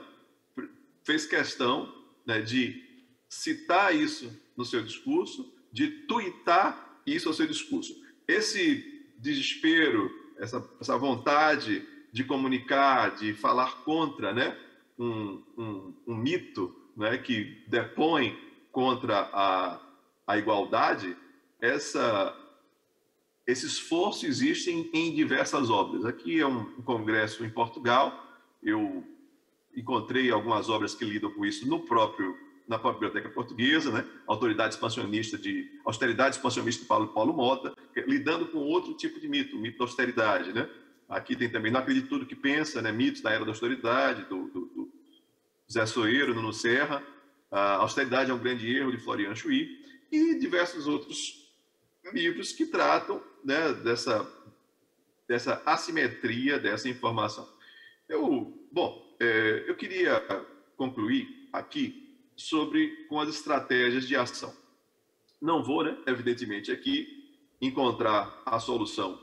fez questão, né, de citar isso no seu discurso, de tuitar isso ao seu discurso. Esse desespero, essa vontade de comunicar, de falar contra, né, um mito, né, que depõe contra a igualdade, esse esforço existe em diversas obras. Aqui é um congresso em Portugal, eu encontrei algumas obras que lidam com isso na própria biblioteca portuguesa, né? Austeridade expansionista de Paulo Motta, lidando com outro tipo de mito, o mito da austeridade, né? Aqui tem também Não Acredite Tudo Que Pensa, né? Mitos da Era da Austeridade, do Zé Soeiro, Nuno Serra, a Austeridade é um Grande Erro, de Florian Schuy, e diversos outros livros que tratam, né, dessa assimetria, dessa informação. Eu queria concluir aqui com as estratégias de ação. Não vou, né, evidentemente, aqui encontrar a solução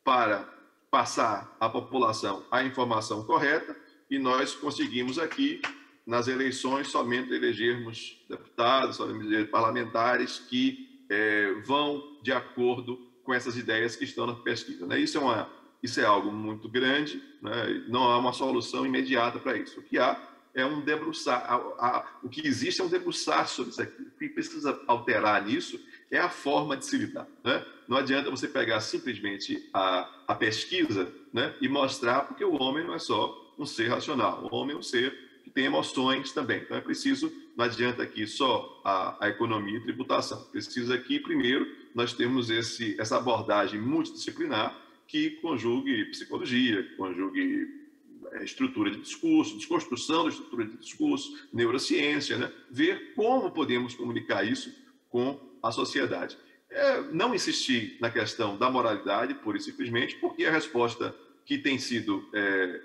para passar à população a informação correta, e nós conseguimos aqui, nas eleições, somente elegermos deputados, somente parlamentares que vão de acordo com essas ideias que estão na pesquisa, né? Isso é algo muito grande, né? Não há uma solução imediata para isso. O que há é um debruçar, o que existe é um debruçar sobre isso aqui. O que precisa alterar nisso é a forma de se lidar, né? Não adianta você pegar simplesmente a pesquisa, né, e mostrar, porque o homem não é só um ser racional, o homem é um ser que tem emoções também. Então é preciso, não adianta aqui só a economia e tributação, precisa aqui, primeiro, nós temos essa abordagem multidisciplinar que conjugue psicologia, que conjugue estrutura de discurso, desconstrução da estrutura de discurso, neurociência, né? Ver como podemos comunicar isso com a sociedade. Não insistir na questão da moralidade, pura e simplesmente, porque a resposta que tem sido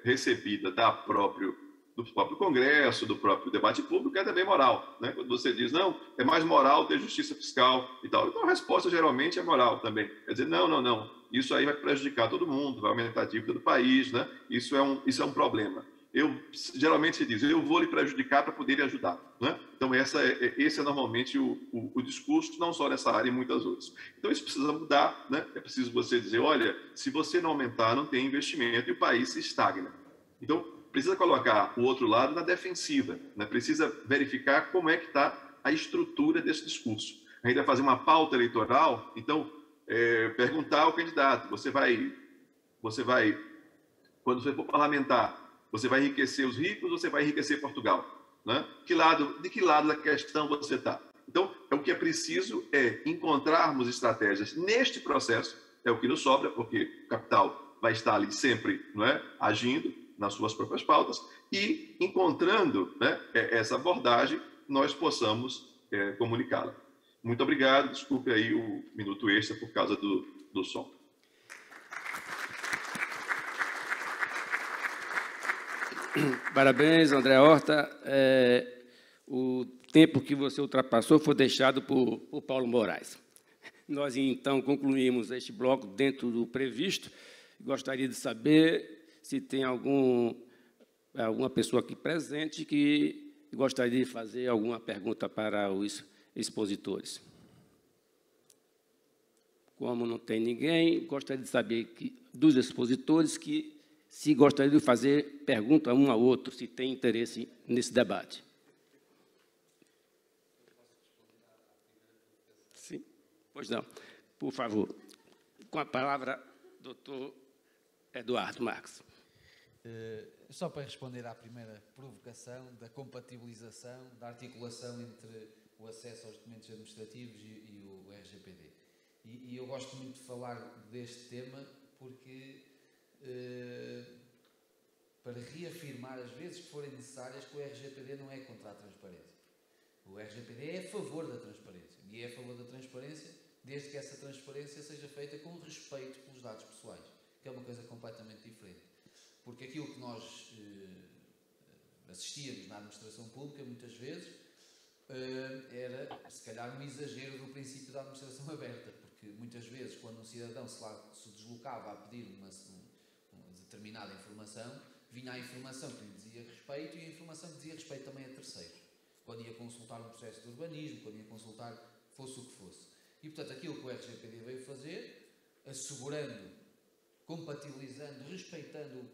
recebida do próprio Congresso, do próprio debate público, é também moral, né? Quando você diz, não, é mais moral ter justiça fiscal e tal. Então, a resposta geralmente é moral também. Quer dizer, não, isso aí vai prejudicar todo mundo, vai aumentar a dívida do país, né? Isso é um problema. Geralmente se diz, eu vou lhe prejudicar para poder lhe ajudar, né? Então, esse é normalmente o discurso, não só nessa área, em muitas outras. Então, isso precisa mudar, né? É preciso você dizer, olha, se você não aumentar, não tem investimento e o país se estagna. Então, precisa colocar o outro lado na defensiva, né? Precisa verificar como é que está a estrutura desse discurso. A gente vai fazer uma pauta eleitoral, então, perguntar ao candidato, você vai, quando você for parlamentar, você vai enriquecer os ricos ou você vai enriquecer Portugal? Né? De que lado da questão você está? Então, o que é preciso é encontrarmos estratégias neste processo, é o que nos sobra, porque o capital vai estar ali sempre, não é, agindo nas suas próprias pautas, e encontrando, né, essa abordagem, nós possamos comunicá-la. Muito obrigado, desculpe aí o minuto extra por causa do som. Parabéns, André Horta. O tempo que você ultrapassou foi deixado por Paulo Moraes. Nós, então, concluímos este bloco dentro do previsto. Gostaria de saber se tem alguma pessoa aqui presente que gostaria de fazer alguma pergunta para os expositores. Como não tem ninguém, gostaria de saber dos expositores se gostaria de fazer pergunta um ao outro, se tem interesse nesse debate. Sim? Pois não. Por favor. Com a palavra, doutor Eduardo Marques. Só para responder à primeira provocação da compatibilização, da articulação entre o acesso aos documentos administrativos e o RGPD. E eu gosto muito de falar deste tema porque para reafirmar as vezes que forem necessárias que o RGPD não é contra a transparência. O RGPD é a favor da transparência e é a favor da transparência desde que essa transparência seja feita com respeito pelos dados pessoais, que é uma coisa completamente diferente. Porque aquilo que nós assistíamos na administração pública muitas vezes era, se calhar, um exagero do princípio da administração aberta, porque muitas vezes quando um cidadão se deslocava a pedir uma determinada informação, vinha a informação que lhe dizia respeito e a informação que dizia respeito também a terceiros. Quando ia consultar um processo de urbanismo, quando ia consultar fosse o que fosse. E, portanto, aquilo que o RGPD veio fazer, assegurando, compatibilizando, respeitando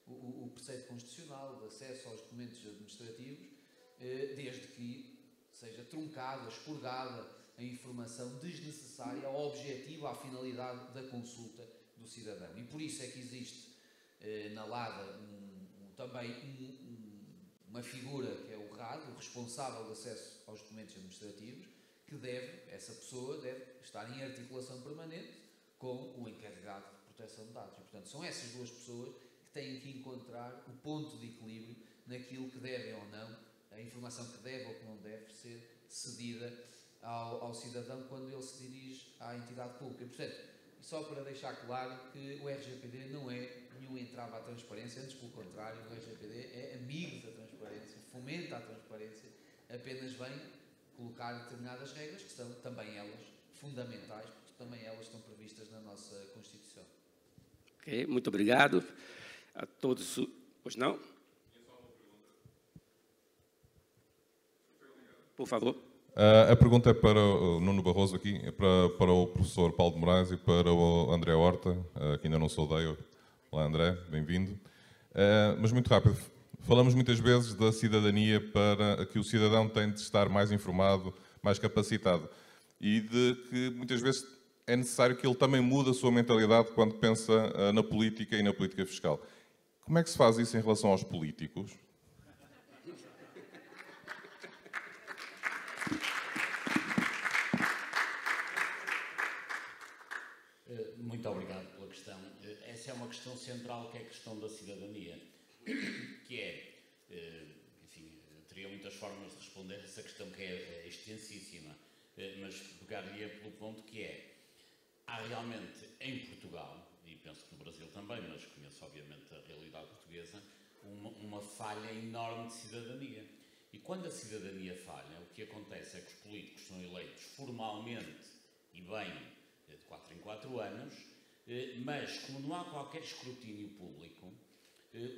o preceito constitucional de acesso aos documentos administrativos, desde que seja truncada, expurgada a informação desnecessária ao objetivo, à finalidade da consulta do cidadão. E por isso é que existe na LADA também uma figura que é o RAD, o responsável de acesso aos documentos administrativos, que essa pessoa deve estar em articulação permanente com o encarregado de proteção de dados. E, portanto, são essas duas pessoas que têm que encontrar o ponto de equilíbrio naquilo que deve ou não, a informação que deve ou que não deve ser cedida ao cidadão quando ele se dirige à entidade pública. Portanto, só para deixar claro que o RGPD não é nenhum entrave à transparência, antes pelo contrário, o RGPD é amigo da transparência, fomenta a transparência, apenas vem colocar determinadas regras que são também elas fundamentais, porque também elas estão previstas na nossa Constituição. Ok, muito obrigado a todos. Pois não? Por favor. A pergunta é para o Nuno Barroso aqui, é para o professor Paulo de Moraes e para o André Horta, que ainda não saudei. Olá, André, bem-vindo. Mas muito rápido, falamos muitas vezes da cidadania para que o cidadão tem de estar mais informado, mais capacitado e de que muitas vezes é necessário que ele também mude a sua mentalidade quando pensa na política e na política fiscal. Como é que se faz isso em relação aos políticos? é uma questão central, que é a questão da cidadania, que é, enfim, teria muitas formas de responder a essa questão, que é extensíssima, mas pegaria pelo ponto que é, há realmente em Portugal, e penso que no Brasil também, mas conheço obviamente a realidade portuguesa, uma falha enorme de cidadania. E quando a cidadania falha, o que acontece é que os políticos são eleitos formalmente e bem de 4 em 4 anos, mas como não há qualquer escrutínio público,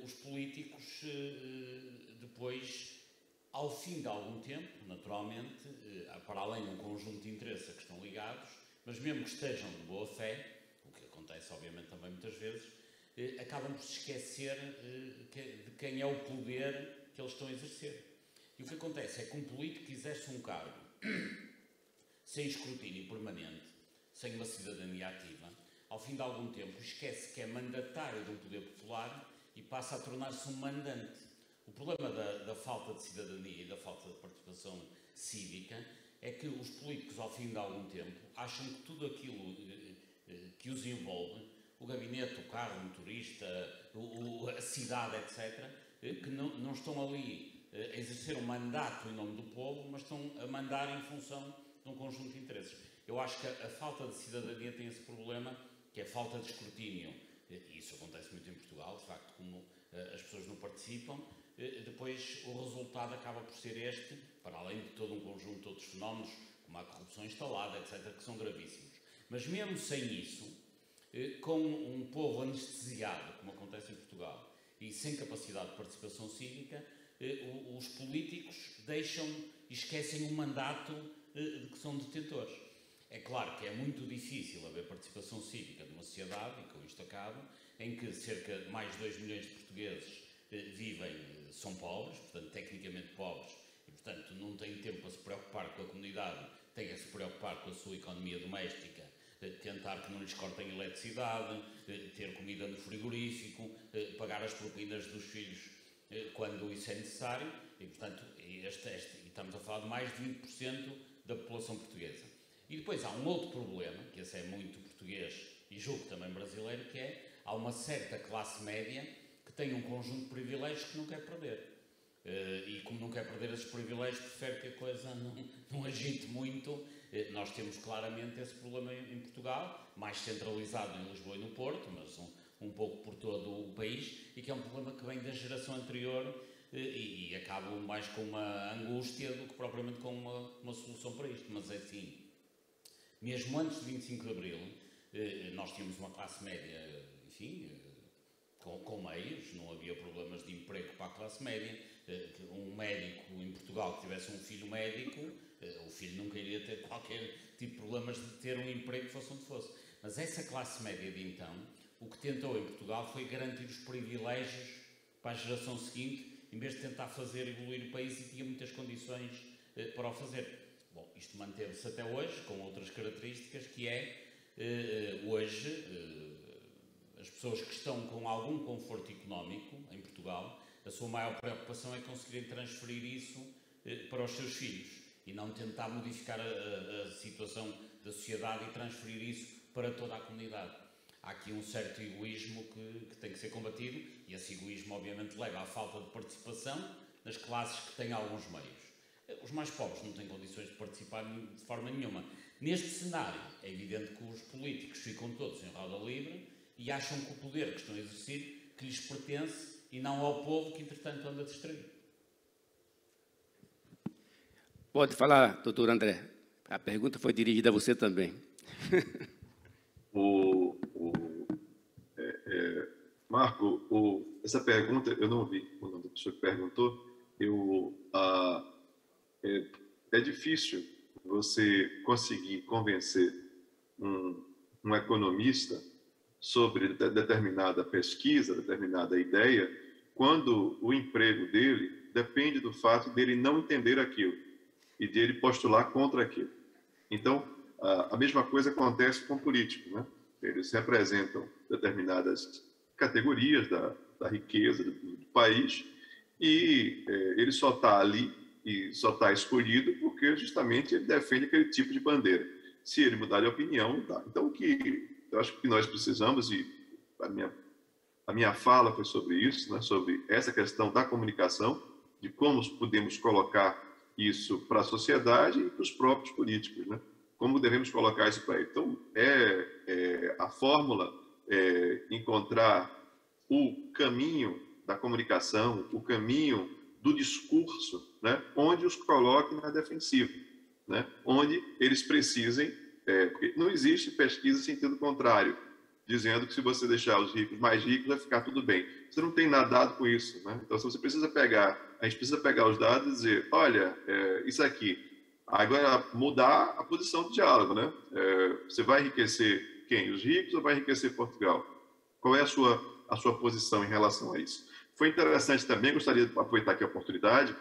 os políticos depois, ao fim de algum tempo, naturalmente, para além de um conjunto de interesses a que estão ligados, mas mesmo que estejam de boa fé, o que acontece obviamente também muitas vezes, acabam por se esquecer de quem é o poder que eles estão a exercer. E o que acontece é que um político que exerce um cargo sem escrutínio permanente, sem uma cidadania ativa, ao fim de algum tempo esquece que é mandatário de um poder popular e passa a tornar-se um mandante. O problema da falta de cidadania e da falta de participação cívica é que os políticos, ao fim de algum tempo, acham que tudo aquilo que os envolve, o gabinete, o carro, o motorista, a cidade, etc., que não estão ali a exercer um mandato em nome do povo, mas estão a mandar em função de um conjunto de interesses. Eu acho que a falta de cidadania tem esse problema, que é a falta de escrutínio. E isso acontece muito em Portugal, de facto, como as pessoas não participam, depois o resultado acaba por ser este, para além de todo um conjunto de outros fenómenos, como a corrupção instalada, etc., que são gravíssimos. Mas mesmo sem isso, com um povo anestesiado, como acontece em Portugal, e sem capacidade de participação cívica, os políticos deixam e esquecem um mandato de que são detentores. É claro que é muito difícil haver participação cívica numa sociedade, e com isto acabo, em que cerca de mais de 2 milhões de portugueses são pobres, portanto, tecnicamente pobres, e, portanto, não têm tempo para se preocupar com a comunidade, têm a se preocupar com a sua economia doméstica, tentar que não lhes cortem eletricidade, ter comida no frigorífico, pagar as propinas dos filhos quando isso é necessário, e, portanto, estamos a falar de mais de 20% da população portuguesa. E depois há um outro problema, que esse é muito português e julgo também brasileiro, que é, há uma certa classe média que tem um conjunto de privilégios que não quer perder. E como não quer perder esses privilégios, prefere que a coisa não agite muito. Nós temos claramente esse problema em Portugal, mais centralizado em Lisboa e no Porto, mas um pouco por todo o país, e que é um problema que vem da geração anterior e acaba mais com uma angústia do que propriamente com uma solução para isto. Mas é assim, mesmo antes de 25 de Abril, nós tínhamos uma classe média, enfim, com meios, não havia problemas de emprego para a classe média. Um médico em Portugal que tivesse um filho médico, o filho nunca iria ter qualquer tipo de problemas de ter um emprego, fosse onde fosse. Mas essa classe média de então, o que tentou em Portugal foi garantir os privilégios para a geração seguinte, em vez de tentar fazer evoluir o país, e tinha muitas condições para o fazer. Bom, isto manteve-se até hoje, com outras características, que é, hoje, as pessoas que estão com algum conforto económico em Portugal, a sua maior preocupação é conseguirem transferir isso para os seus filhos e não tentar modificar a situação da sociedade e transferir isso para toda a comunidade. Há aqui um certo egoísmo que tem que ser combatido, e esse egoísmo obviamente leva à falta de participação nas classes que têm alguns meios. Os mais pobres não têm condições de participar de forma nenhuma. Neste cenário, é evidente que os políticos ficam todos em roda livre e acham que o poder que estão a exercer que lhes pertence e não ao povo que, entretanto, anda distraído. Pode falar, doutor André. A pergunta foi dirigida a você também. Marco, essa pergunta, eu não vi o nome da pessoa que perguntou. É difícil você conseguir convencer um economista sobre determinada pesquisa, determinada ideia, quando o emprego dele depende do fato dele não entender aquilo e dele postular contra aquilo. Então, a mesma coisa acontece com o político, né? Eles representam determinadas categorias da riqueza do país e ele só está ali e só está escolhido porque justamente ele defende aquele tipo de bandeira. Se ele mudar de opinião, não dá. Então, eu acho que nós precisamos, e a minha a minha fala foi sobre isso, né? Sobre essa questão da comunicação, de como podemos colocar isso para a sociedade e para os próprios políticos, né? Como devemos colocar isso para ele. Então, a fórmula é encontrar o caminho da comunicação, o caminho do discurso, né? Onde os coloque na defensiva, né? Onde eles precisem, porque não existe pesquisa em sentido contrário, dizendo que se você deixar os ricos mais ricos, vai ficar tudo bem. Você não tem nada dado com isso, né? Então, se você precisa a gente precisa pegar os dados e dizer, olha, isso aqui, agora mudar a posição do diálogo, né? Você vai enriquecer quem? Os ricos ou vai enriquecer Portugal? Qual é a sua posição em relação a isso? Foi interessante também, gostaria de aproveitar aqui a oportunidade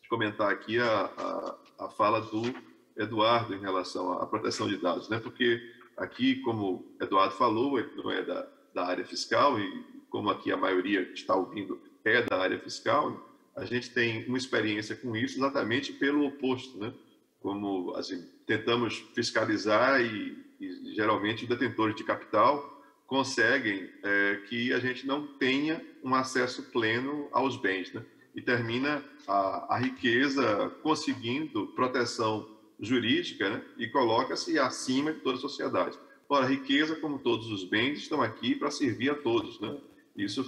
de comentar aqui a fala do Eduardo em relação à proteção de dados, né? Porque aqui, como o Eduardo falou, ele não é da área fiscal e como aqui a maioria que está ouvindo é da área fiscal, a gente tem uma experiência com isso exatamente pelo oposto, né? Como assim, tentamos fiscalizar e geralmente os detentores de capital conseguem que a gente não tenha um acesso pleno aos bens, né? E termina a riqueza conseguindo proteção jurídica, né? E coloca-se acima de toda a sociedade. Ora, a riqueza, como todos os bens, estão aqui para servir a todos, né? Isso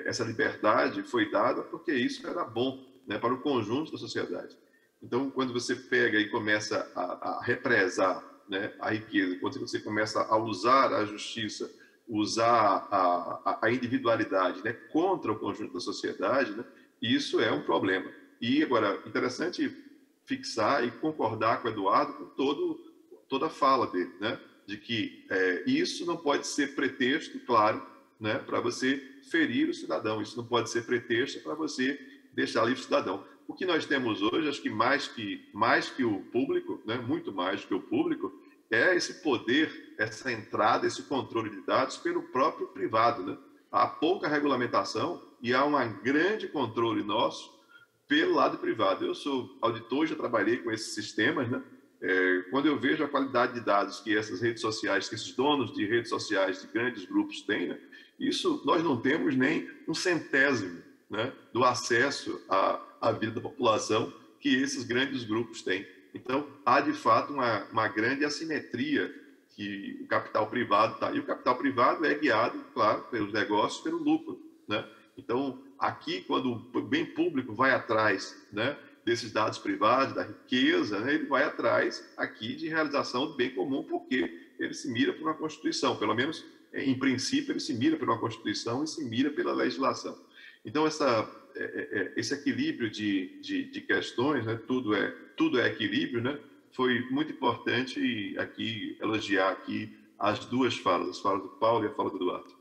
essa liberdade foi dada porque isso era bom, né? Para o conjunto da sociedade. Então, quando você pega e começa a represar, né, a riqueza, quando você começa a usar a justiça, usar a individualidade, né, contra o conjunto da sociedade, né, isso é um problema. E agora, interessante fixar e concordar com o Eduardo com toda a fala dele, né, de que isso não pode ser pretexto, claro, né, para você ferir o cidadão. Isso não pode ser pretexto para você deixar livre o cidadão. O que nós temos hoje, acho que mais que o público, né, muito mais do que o público, é esse poder, essa entrada, esse controle de dados pelo próprio privado, né? Há pouca regulamentação e há um grande controle nosso pelo lado privado. Eu sou auditor, já trabalhei com esses sistemas, né? Quando eu vejo a qualidade de dados que essas redes sociais, que esses donos de redes sociais de grandes grupos têm, né? Isso nós não temos nem 1/100º, né, do acesso à vida da população que esses grandes grupos têm. Então, há de fato uma grande assimetria que o capital privado está. E o capital privado é guiado, claro, pelos negócios, pelo lucro, né? Então, aqui, quando o bem público vai atrás, né, desses dados privados, da riqueza, né, ele vai atrás aqui de realização do bem comum, porque ele se mira por uma Constituição, pelo menos, em princípio, ele se mira por uma Constituição e se mira pela legislação. Então, esse equilíbrio de questões, né, tudo é equilíbrio, né, foi muito importante aqui elogiar aqui as duas falas, a fala do Paulo e a fala do Eduardo.